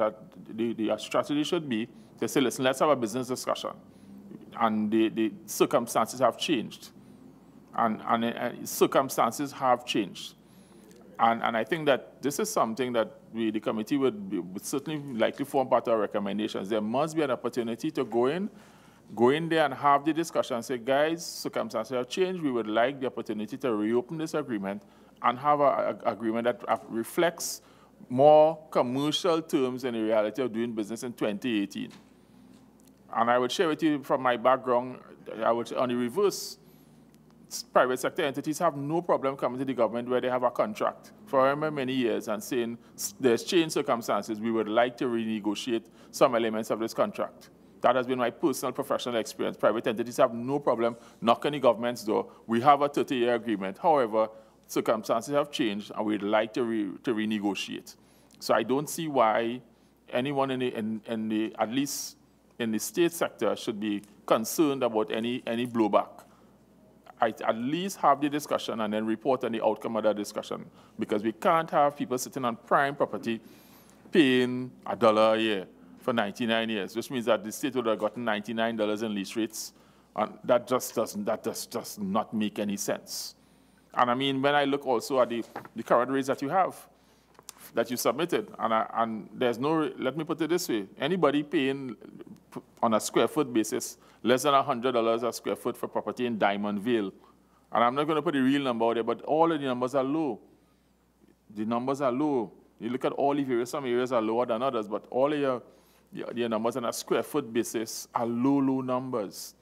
The strategy should be to say, listen, let's have a business discussion. And the circumstances have changed. And circumstances have changed. And I think that this is something that the committee would certainly likely form part of our recommendations. There must be an opportunity to go in there and have the discussion and say, guys, circumstances have changed. We would like the opportunity to reopen this agreement and have an agreement that reflects more commercial terms in the reality of doing business in 2018. And I would share with you from my background, I would say on the reverse, private sector entities have no problem coming to the government where they have a contract for however many years and saying there's changed circumstances, we would like to renegotiate some elements of this contract. That has been my personal professional experience. Private entities have no problem knocking the government's door. We have a 30-year agreement. However, circumstances have changed and we'd like to renegotiate. So I don't see why anyone at least in the state sector should be concerned about any blowback. I at least have the discussion and then report on the outcome of that discussion, because we can't have people sitting on prime property paying $1 a year for 99 years, which means that the state would have gotten $99 in lease rates, and that just does not make any sense. And I mean, when I look also at the current rates that you have, that you submitted, and there's no, let me put it this way, anybody paying on a square foot basis less than $100 a square foot for property in Diamond Vale, and I'm not going to put the real number out there, but all of the numbers are low. The numbers are low. You look at all the areas, some areas are lower than others, but all of your numbers on a square foot basis are low numbers.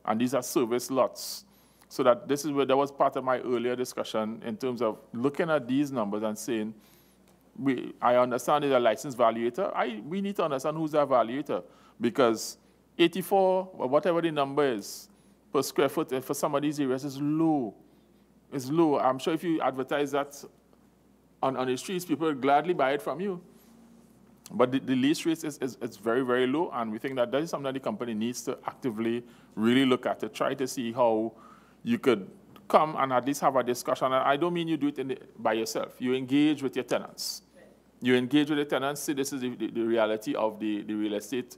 And these are service lots. So that this is where that was part of my earlier discussion in terms of looking at these numbers and saying, I understand it's a licensed valuator. We need to understand who's the valuator, because 84 or whatever the number is per square foot for some of these areas is low. It's low. I'm sure if you advertise that on the streets, people will gladly buy it from you. But the lease rate is very, very low, and we think that is something that the company needs to actively really look at, to try to see how you could come and at least have a discussion. And I don't mean you do it by yourself. You engage with your tenants. You engage with the tenants, say this is the reality of the real estate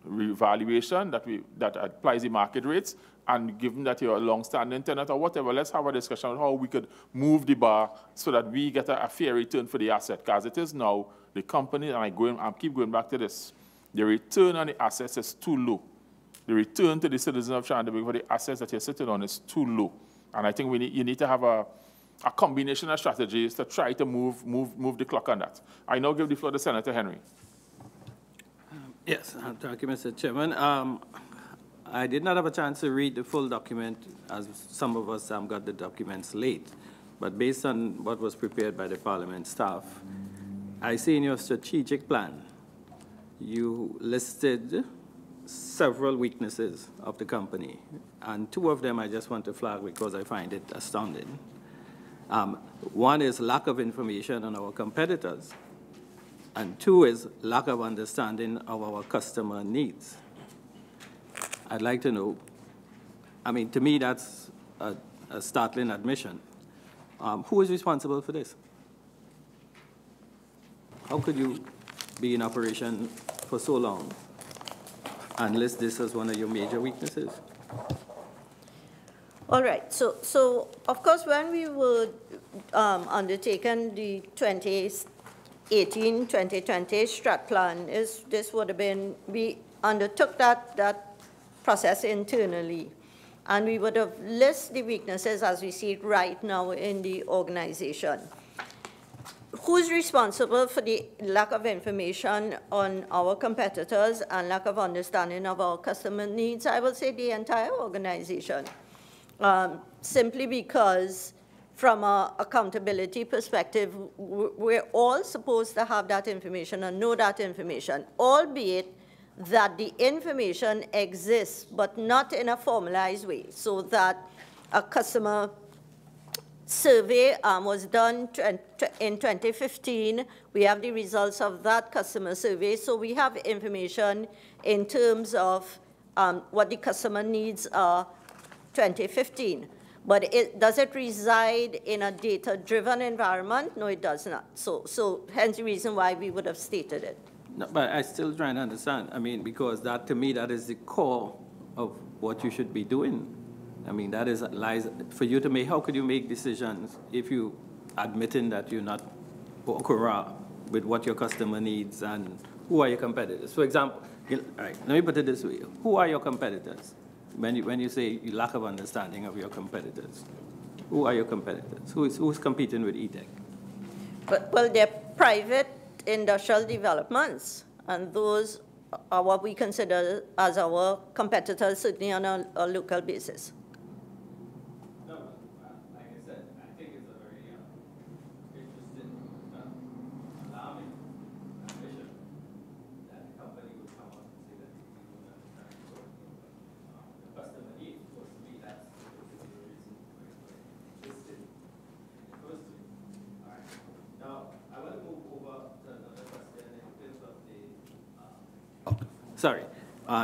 revaluation that applies the market rates, and given that you're a long-standing tenant or whatever, let's have a discussion on how we could move the bar so that we get a fair return for the asset. Because it is now, the company, and I keep going back to this, the return on the assets is too low. The return to the citizens of Chandigarh for the assets that you're sitting on is too low. And I think you need to have a combination of strategies to try to move the clock on that. I now give the floor to Senator Henry. Yes, thank you, Mr. Chairman. I did not have a chance to read the full document, as some of us got the documents late. But based on what was prepared by the Parliament staff, I see in your strategic plan, you listed several weaknesses of the company. And two of them I just want to flag because I find it astounding. One is lack of information on our competitors. And two is lack of understanding of our customer needs. I'd like to know, I mean, to me, that's a startling admission. Who is responsible for this? How could you be in operation for so long and list this as one of your major weaknesses? All right. So of course, when we were undertaking the 2018-2020 strat plan, this would have been, we undertook that process internally, and we would have listed the weaknesses as we see it right now in the organization. Who's responsible for the lack of information on our competitors and lack of understanding of our customer needs? I will say the entire organization, simply because from an accountability perspective, we're all supposed to have that information and know that information, albeit that the information exists, but not in a formalized way, so that a customer survey was done in 2015. We have the results of that customer survey, so we have information in terms of what the customer needs are 2015. But does it reside in a data-driven environment? No, it does not. So hence the reason why we would have stated it. No, but I still try to understand. I mean, because that, to me, that is the core of what you should be doing. I mean, that is lies for you to make. How could you make decisions if you admitting that you're not okra with what your customer needs and who are your competitors? For example, all right, let me put it this way: who are your competitors? When you say you lack of understanding of your competitors, who are your competitors? Who's competing with eTecK? Well, they're private industrial developments, and those what we consider as our competitors, certainly on a local basis. Sorry.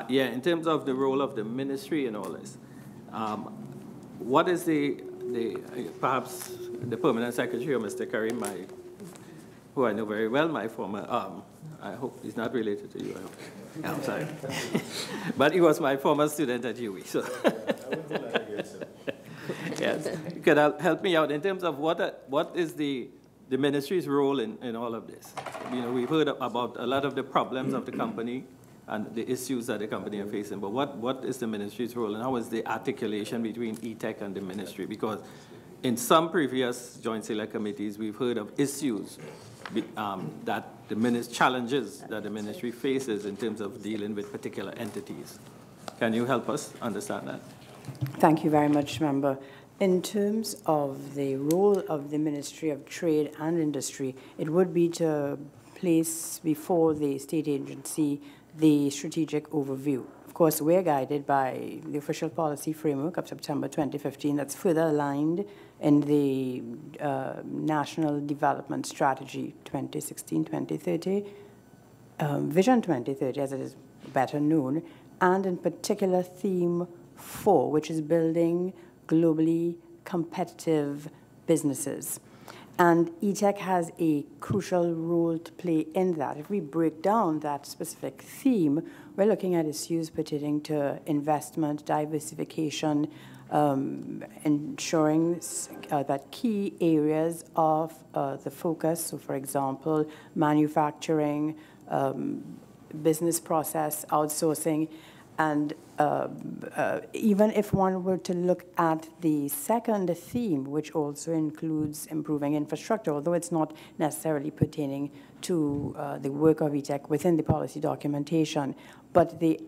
Yeah, in terms of the role of the ministry and all this, what is perhaps the permanent secretary, or Mr. Karim, who I know very well, my former, I hope he's not related to you, I hope. Yeah, I'm sorry. But he was my former student at UWI, so. Yes, could help me out in terms of what is the ministry's role in all of this? You know, we've heard about a lot of the problems of the company and the issues that the company are facing, but what is the ministry's role, and how is the articulation between eTecK and the ministry? Because in some previous Joint Select Committees, we've heard of issues that challenges that the ministry faces in terms of dealing with particular entities. Can you help us understand that? Thank you very much, Member. In terms of the role of the Ministry of Trade and Industry, it would be to place before the state agency the strategic overview. Of course, we're guided by the official policy framework of September 2015 that's further aligned in the National Development Strategy 2016-2030, Vision 2030 as it is better known, and in particular theme 4, which is building globally competitive businesses. And eTecK has a crucial role to play in that. If we break down that specific theme, we're looking at issues pertaining to investment, diversification, ensuring that key areas of the focus, so for example, manufacturing, business process, outsourcing, and even if one were to look at the second theme, which also includes improving infrastructure, although it's not necessarily pertaining to the work of eTecK within the policy documentation, but the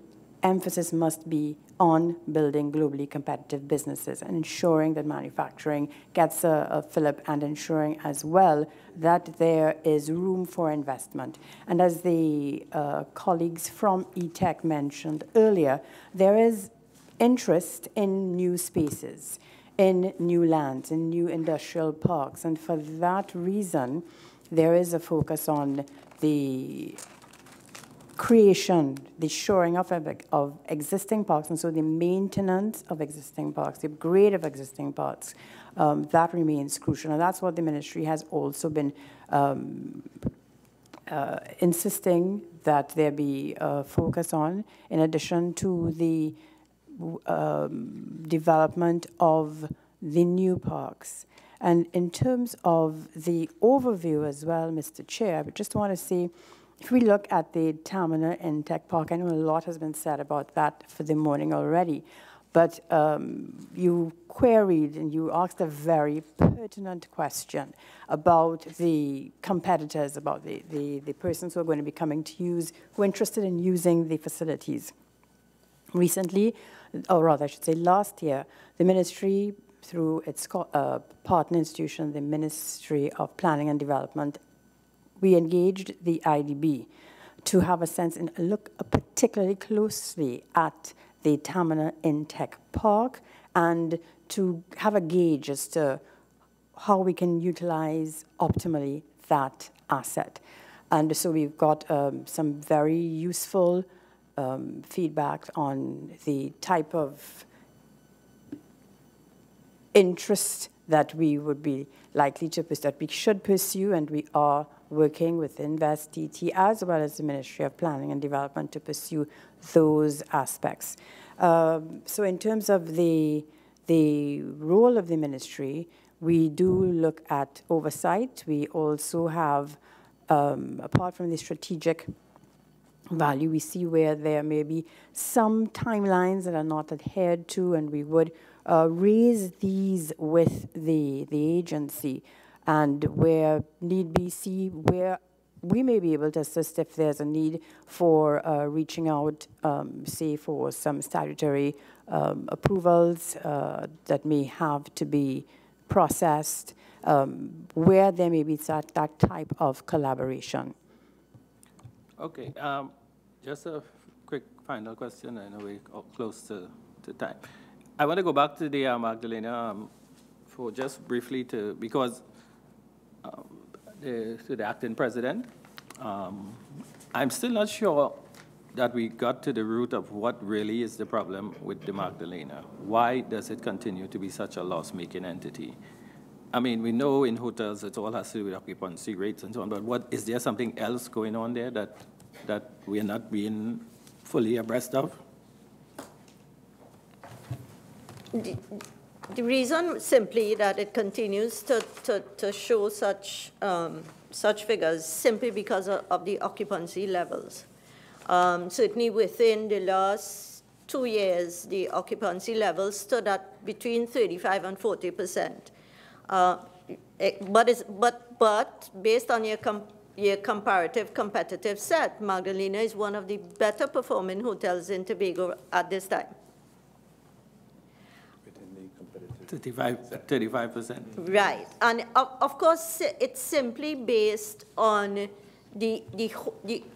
emphasis must be on building globally competitive businesses and ensuring that manufacturing gets a fillip, and ensuring as well that there is room for investment. And as the colleagues from eTecK mentioned earlier, there is interest in new spaces, in new lands, in new industrial parks. And for that reason, there is a focus on the creation, the shoring of existing parks, and so the maintenance of existing parks, the upgrade of existing parks, that remains crucial. And that's what the ministry has also been insisting that there be a focus on, in addition to the development of the new parks. And in terms of the overview as well, Mr. Chair, I just want to say, if we look at the Tamina eTecK Park, I know a lot has been said about that for the morning already, but you queried and you asked a very pertinent question about the competitors, about the persons who are going to be coming to use, who are interested in using the facilities. Recently, or rather I should say last year, the ministry, through its partner institution, the Ministry of Planning and Development, we engaged the IDB to have a sense and look particularly closely at the Tamina eTecK Park and to have a gauge as to how we can utilize optimally that asset. And so we've got some very useful feedback on the type of interest that we would be likely to pursue, that we should pursue, and we are working with InvestTT as well as the Ministry of Planning and Development to pursue those aspects. So in terms of the role of the ministry, we do look at oversight. We also have, apart from the strategic value, we see where there may be some timelines that are not adhered to, and we would raise these with the agency, and where need be, see where we may be able to assist if there's a need for reaching out, say, for some statutory approvals that may have to be processed, where there may be that type of collaboration. Okay, just a quick final question. I know we're close to time. I want to go back to the Magdalena for just briefly because to the acting president. I'm still not sure that we got to the root of what really is the problem with the Magdalena. Why does it continue to be such a loss-making entity? I mean, we know in hotels it all has to do with occupancy rates and so on, but is there something else going on there that we are not being fully abreast of? The reason simply that it continues to show such figures simply because of the occupancy levels. Certainly within the last 2 years, the occupancy levels stood at between 35% and 40%. But based on your comparative competitive set, Magdalena is one of the better performing hotels in Tobago at this time. 35%. Right, and of course, it's simply based on the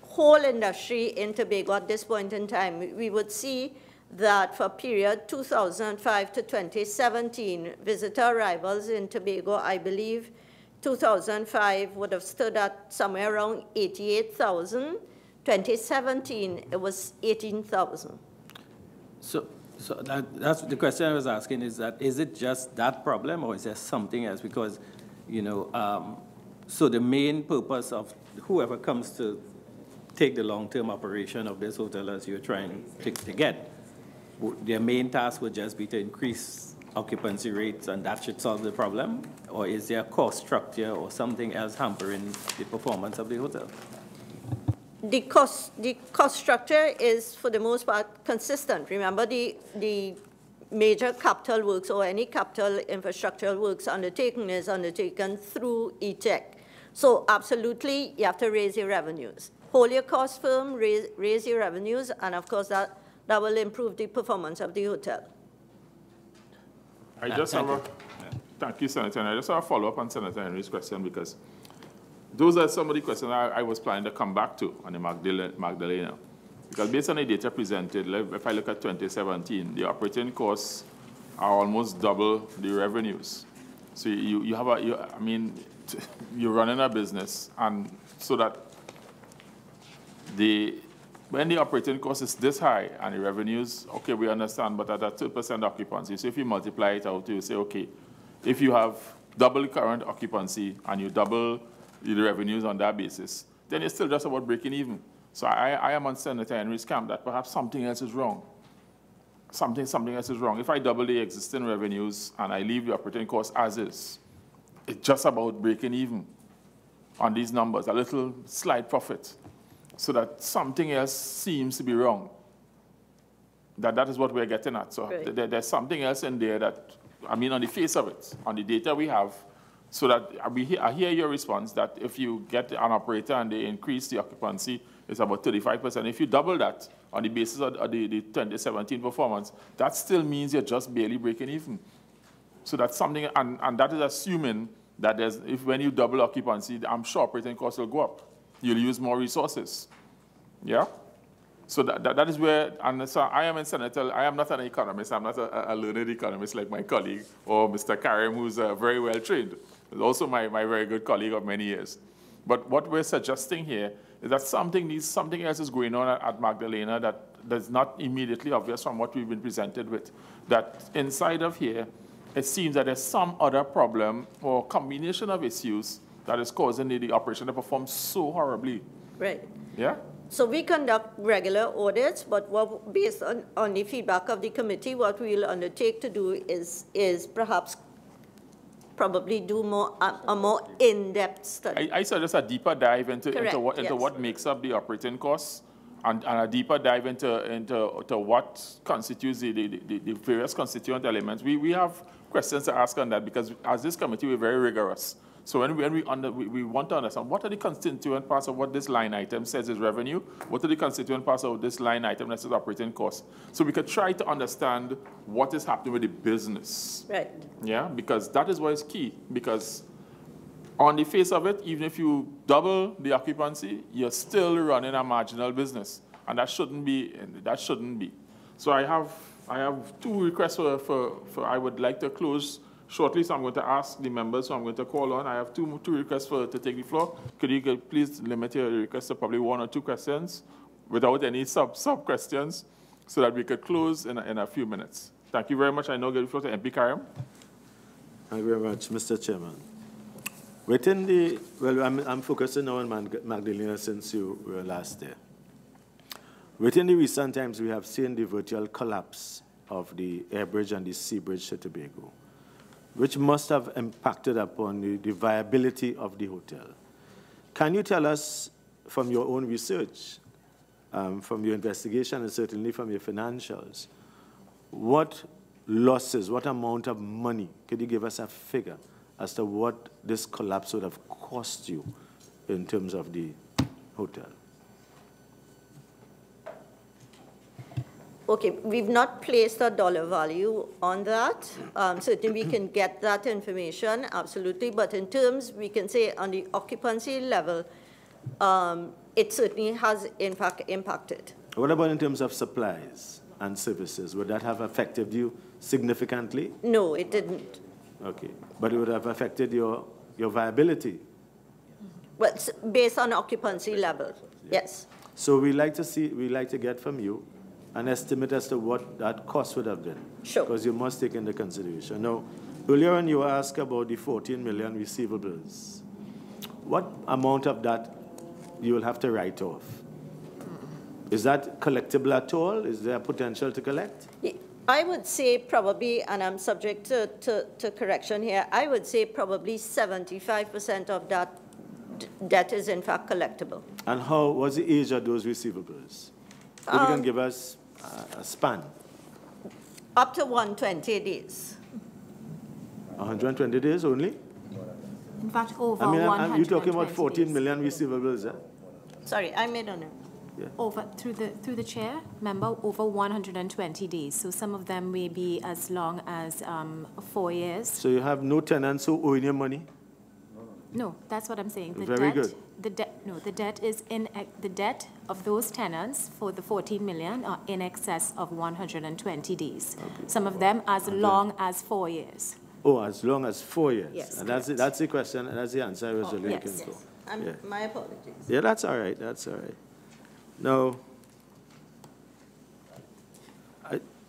whole industry in Tobago at this point in time. We would see that for period 2005 to 2017, visitor arrivals in Tobago, I believe 2005 would have stood at somewhere around 88,000. 2017, it was 18,000. So that's the question I was asking, is it just that problem or is there something else? Because, you know, so the main purpose of whoever comes to take the long-term operation of this hotel as you're trying to get, their main task would just be to increase occupancy rates and that should solve the problem? Or is there a cost structure or something else hampering the performance of the hotel? The cost structure is, for the most part, consistent. Remember, the major capital works or any capital infrastructural works undertaken is undertaken through eTecK. So absolutely, you have to raise your revenues. Hold your costs firm, raise your revenues, and of course that will improve the performance of the hotel. Thank you, Senator. And I just have a follow-up on Senator Henry's question because those are some of the questions I was planning to come back to on the Magdalena. Because based on the data presented, if I look at 2017, the operating costs are almost double the revenues. So you're running a business, and so that when the operating cost is this high and the revenues, okay, we understand, but at a 2% occupancy, so if you multiply it out, you say, okay, if you have double the current occupancy and you double the revenues on that basis, then it's still just about breaking even. So I am on Senator Henry's camp that perhaps something else is wrong. Something else is wrong. If I double the existing revenues and I leave the operating cost as is, it's just about breaking even on these numbers, a little slight profit, so that something else seems to be wrong. That is what we're getting at. So right. There's something else in there that, I mean, on the face of it, on the data we have, so that I hear your response that if you get an operator and they increase the occupancy, it's about 35%. If you double that on the basis of the 2017 performance, that still means you're just barely breaking even. So that's something, and that is assuming that when you double occupancy, I'm sure operating costs will go up. You'll use more resources. Yeah? So that is where, and so I am in Senator, I am not an economist, I'm not a learned economist like my colleague or Mr. Karim, who's very well trained. He's also my very good colleague of many years. But what we're suggesting here is that something else is going on at Magdalena that's not immediately obvious from what we've been presented with. That inside of here, it seems that there's some other problem or combination of issues that is causing the operation to perform so horribly. Right. Yeah? So we conduct regular audits, but based on the feedback of the committee, what we'll undertake to do is probably do a more in-depth study. I suggest a deeper dive into yes. what makes up the operating costs and a deeper dive into what constitutes the various constituent elements. We have questions to ask on that because as this committee, we're very rigorous. So when we want to understand what are the constituent parts of what this line item says is revenue, what are the constituent parts of this line item that says operating costs. So we could try to understand what is happening with the business. Right. Yeah, because that is what is key. Because on the face of it, even if you double the occupancy, you're still running a marginal business, and that shouldn't be. So I have two requests for I would like to close shortly, so I'm going to ask the members who I'm going to call on. I have two requests to take the floor. Could you please limit your request to probably 1 or 2 questions without any sub questions so that we could close in a few minutes. Thank you very much. I now give the floor to MP Karim. Thank you very much, Mr. Chairman. I'm focusing now on Magdalena since you were last there. Within the recent times, we have seen the virtual collapse of the air bridge and the sea bridge to Tobago, which must have impacted upon the viability of the hotel. Can you tell us from your own research, from your investigation, and certainly from your financials, what losses, what amount of money, could you give us a figure as to what this collapse would have cost you in terms of the hotel? Okay, we've not placed a dollar value on that. Certainly we can get that information, absolutely. But in terms, we can say on the occupancy level, it certainly has, in fact, impacted. What about in terms of supplies and services? Would that have affected you significantly? No, it didn't. Okay, but it would have affected your viability? Well, based on occupancy level, yes. So we'd like to get from you an estimate as to what that cost would have been. Sure. Because you must take into consideration. Now, earlier on you asked about the 14 million receivables. What amount of that you will have to write off? Is that collectible at all? Is there potential to collect? I would say probably, and I'm subject to correction here, I would say probably 75% of that debt is in fact collectible. And how was the age of those receivables? If you can give us a span. Up to 120 days. 120 days only? In fact, over 120 you're talking about 14 million receivables, eh? Sorry, I made a note. Yeah. Over through the chair, member, over 120 days. So some of them may be as long as 4 years. So you have no tenants who owe you money? No, that's what I'm saying. Very good. The debt of those tenants for the 14 million are in excess of 120 days. Okay. Some of them as long as 4 years. Oh, as long as 4 years. Yes. And that's the question. That's the answer I was really looking for. Yes. My apologies. Yeah, that's all right. That's all right. Now,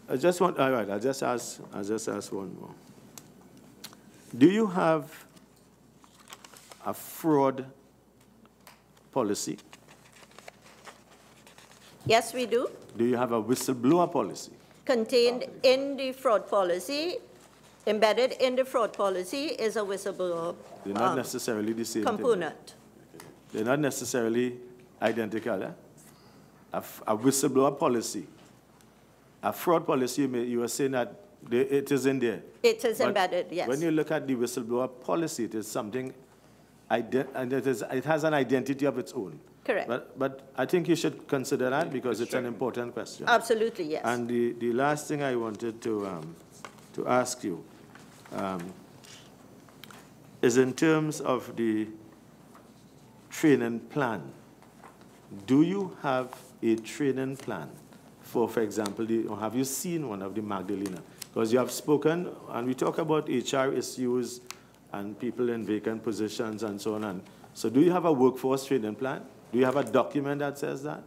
I just want. All right. I'll just ask one more. Do you have a fraud policy? Yes, we do. Do you have a whistleblower policy? Contained in the fraud policy, embedded in the fraud policy is a whistleblower They're not necessarily the same component. Thing. They're not necessarily identical. Eh? A whistleblower policy. A fraud policy, you were saying that it is in there. It is embedded, yes. When you look at the whistleblower policy, it is something, and it has an identity of its own. Correct. But I think you should consider that because it's an important question. Absolutely, yes. And the last thing I wanted to ask you is in terms of the training plan. Do you have a training plan for example, or have you seen one of the Magdalena? Because you have spoken, and we talk about HR issues and people in vacant positions and so on. So do you have a workforce training plan? Do you have a document that says that?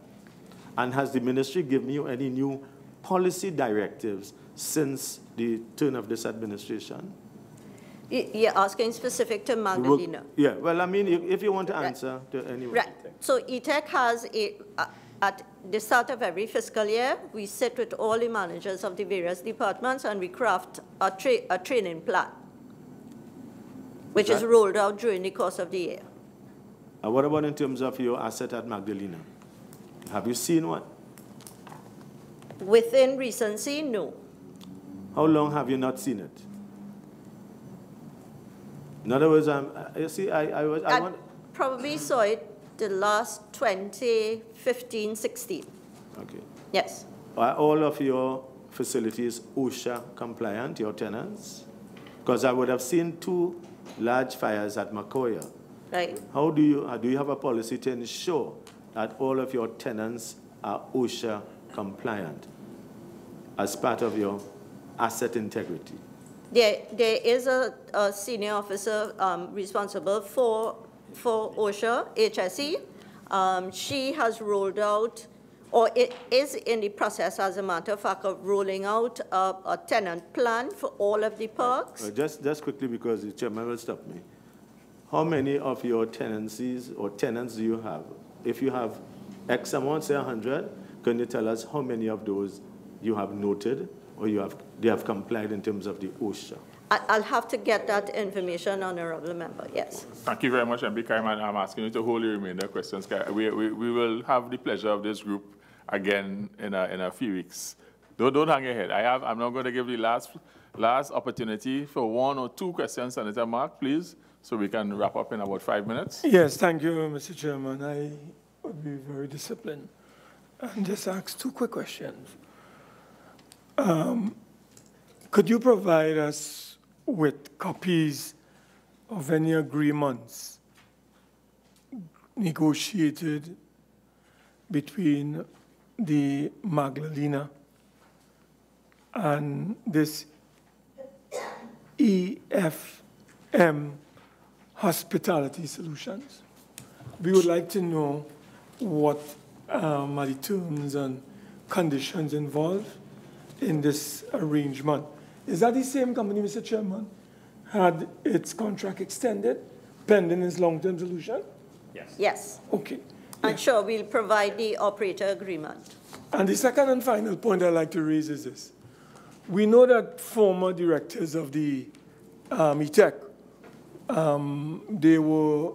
And has the ministry given you any new policy directives since the turn of this administration? You're asking specific to Magdalena? Yeah, well, I mean, if you want to answer to anyone. Right. So eTecK has at the start of every fiscal year, we sit with all the managers of the various departments and we craft a training plan, which is rolled out during the course of the year. What about in terms of your asset at Magdalena? Have you seen one? Within recency, no. How long have you not seen it? In other words, you see, I want... Probably saw it the last 2015, 16. Okay. Yes. Are all of your facilities OSHA compliant, your tenants? Because I would have seen 2 large fires at Makoya. Right. How do you have a policy to ensure that all of your tenants are OSHA compliant as part of your asset integrity? There is a senior officer responsible for OSHA, HSE. She has rolled out, or it is in the process, as a matter of fact, of rolling out a tenant plan for all of the parks. Just quickly, because the chairman will stop me. How many of your tenancies or tenants do you have? If you have X amount, say 100, can you tell us how many of those you have noted or they have complied in terms of the OSHA? I'll have to get that information, honorable member, yes. Thank you very much, MB Kaiman. I'm asking you to hold the remainder questions. We will have the pleasure of this group again in a few weeks. Don't hang your head. I'm not going to give the last opportunity for 1 or 2 questions, Senator Mark, please, so we can wrap up in about 5 minutes. Yes, thank you, Mr. Chairman. I would be very disciplined and just ask 2 quick questions. Could you provide us with copies of any agreements negotiated between the Magdalena and this EFM Hospitality Solutions? We would like to know what are the terms and conditions involved in this arrangement. Is that the same company, Mr. Chairman, had its contract extended pending its long-term solution? Yes. Yes. Okay. And sure, we'll provide the operator agreement. And the second and final point I'd like to raise is this. We know that former directors of the eTecK, they were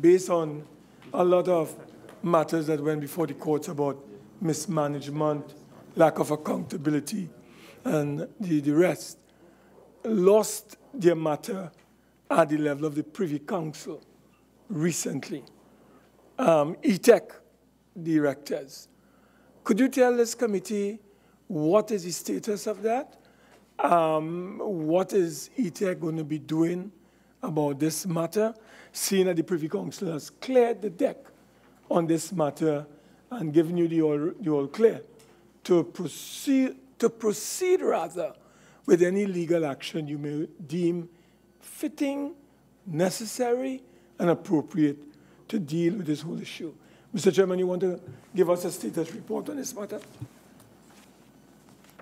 based on a lot of matters that went before the courts about mismanagement, lack of accountability, and the rest, lost their matter at the level of the Privy Council recently. eTecK directors. Could you tell this committee what is the status of that? What is eTecK going to be doing about this matter, seeing that the Privy Council has cleared the deck on this matter and given you the all clear to proceed rather with any legal action you may deem fitting, necessary, and appropriate to deal with this whole issue. Mr. Chairman, you want to give us a status report on this matter?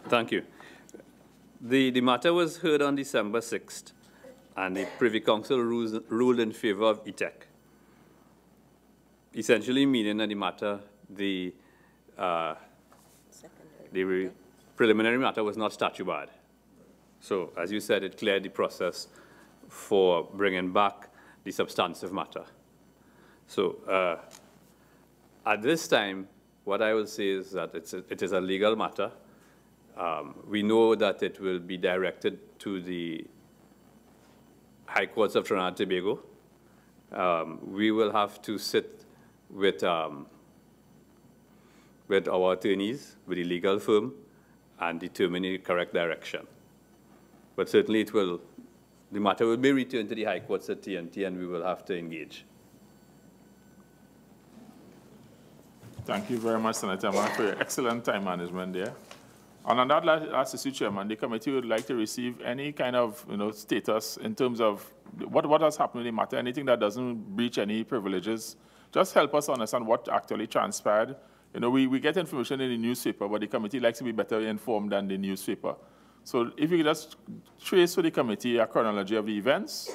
Thank you. The matter was heard on December 6th, and the Privy Council ruled in favor of eTecK. Essentially meaning that the matter, the preliminary matter was not statute barred. So, as you said, it cleared the process for bringing back the substantive matter. So, at this time, what I will say is that it is a legal matter. We know that it will be directed to the High Courts of Trinidad and Tobago. We will have to sit with our attorneys, with the legal firm, and determine the correct direction. But certainly the matter will be returned to the High Courts at TNT, and we will have to engage. Thank you very much, Senator Mark, for your excellent time management there. And on that last issue, Chairman, the committee would like to receive any kind of status in terms of what has happened in the matter, anything that doesn't breach any privileges. Just help us understand what actually transpired. We get information in the newspaper, but the committee likes to be better informed than the newspaper. So if you could just trace for the committee a chronology of the events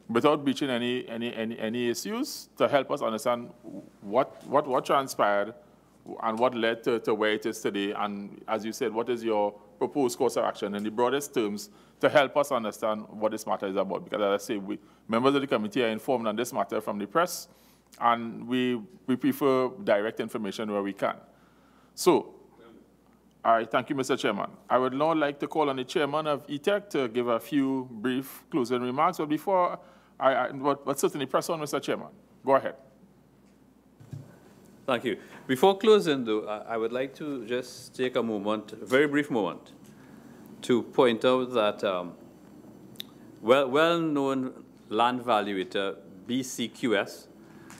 without breaching any issues to help us understand what transpired and what led to where it is today, and as you said, what is your proposed course of action in the broadest terms to help us understand what this matter is about. Because as I say, members of the committee are informed on this matter from the press, and we prefer direct information where we can. So, All right, thank you, Mr. Chairman. I would now like to call on the chairman of eTecK to give a few brief closing remarks. But before but certainly press on, Mr. Chairman. Go ahead. Thank you. Before closing, though, I would like to just take a moment, a very brief moment, to point out that well-known land valuator BCQS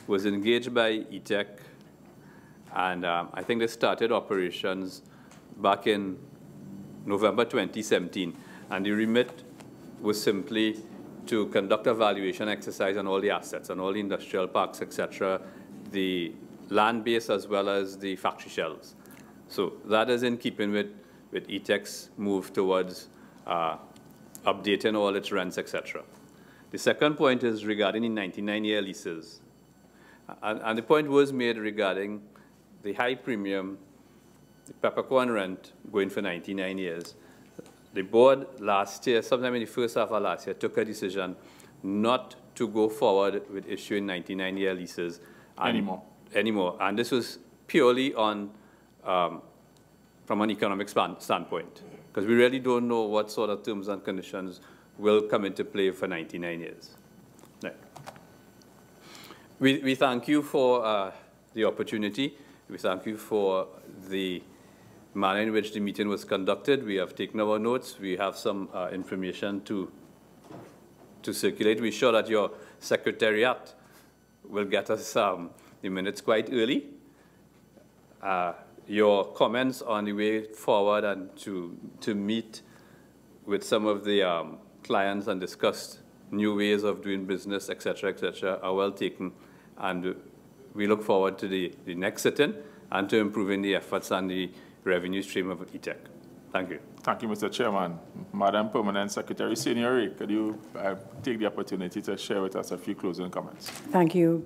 was engaged by eTecK, and I think they started operations back in November 2017, and the remit was simply to conduct a valuation exercise on all the assets, on all the industrial parks, etc., the land base as well as the factory shells. So that is in keeping with eTecK's move towards updating all its rents, etc. The second point is regarding the 99-year leases. And the point was made regarding the high premium, the peppercorn rent going for 99 years. The board last year, sometime in the first half of last year, took a decision not to go forward with issuing 99-year leases anymore. And this was purely on, from an economic standpoint, because we really don't know what sort of terms and conditions will come into play for 99 years. Right. We thank you for the opportunity. We thank you for the manner in which the meeting was conducted. We have taken our notes. We have some information to circulate. We're sure that your secretariat will get us the minutes quite early. Your comments on the way forward and to meet with some of the clients and discuss new ways of doing business, etc., are well taken. And we look forward to the next sitting and to improving the efforts and the revenue stream of eTecK. Thank you. Thank you, Mr. Chairman. Madam Permanent Secretary Senior, could you take the opportunity to share with us a few closing comments? Thank you,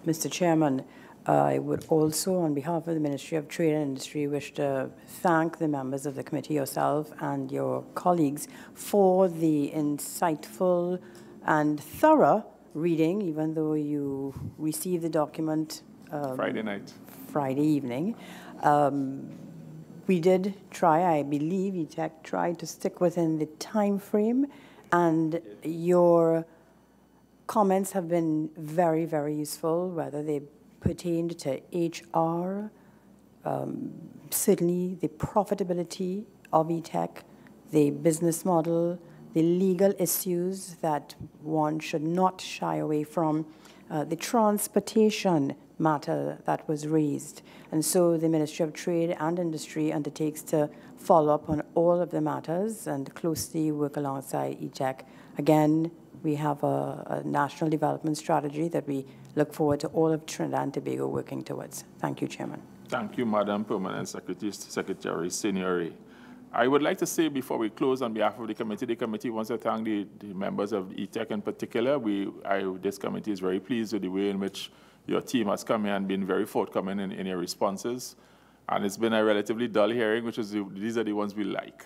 Mr. Chairman. I would also, on behalf of the Ministry of Trade and Industry, wish to thank the members of the committee, yourself and your colleagues, for the insightful and thorough reading, even though you received the document Friday evening. We did try, I believe eTecK tried to stick within the time frame, and your comments have been very, very useful, whether they pertained to HR, certainly the profitability of eTecK, the business model, the legal issues that one should not shy away from, the transportation matter that was raised. And so the Ministry of Trade and Industry undertakes to follow up on all of the matters and closely work alongside eTecK. Again, we have a national development strategy that we look forward to all of Trinidad and Tobago working towards. Thank you, Chairman. Thank you, Madam Permanent Secretary Senior. I would like to say before we close, on behalf of the committee wants to thank the members of eTecK in particular. This committee is very pleased with the way in which your team has come in and been very forthcoming in your responses. And it's been a relatively dull hearing, which is these are the ones we like,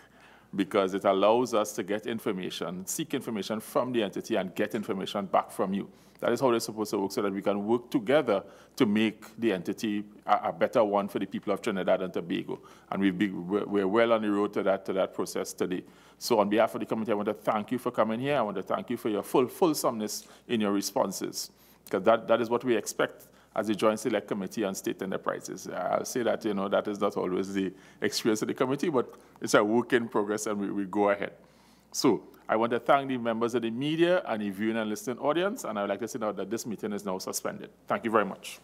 because it allows us to get information, seek information from the entity and get information back from you. That is how it's supposed to work, so that we can work together to make the entity a better one for the people of Trinidad and Tobago. And we're well on the road to that process today. So on behalf of the committee, I want to thank you for coming here. I want to thank you for your fulsomeness in your responses, because that is what we expect as a Joint Select Committee on State Enterprises. I'll say that, that is not always the experience of the committee, but it's a work in progress, and we go ahead. So I want to thank the members of the media and the viewing and listening audience, and I would like to say now that this meeting is now suspended. Thank you very much.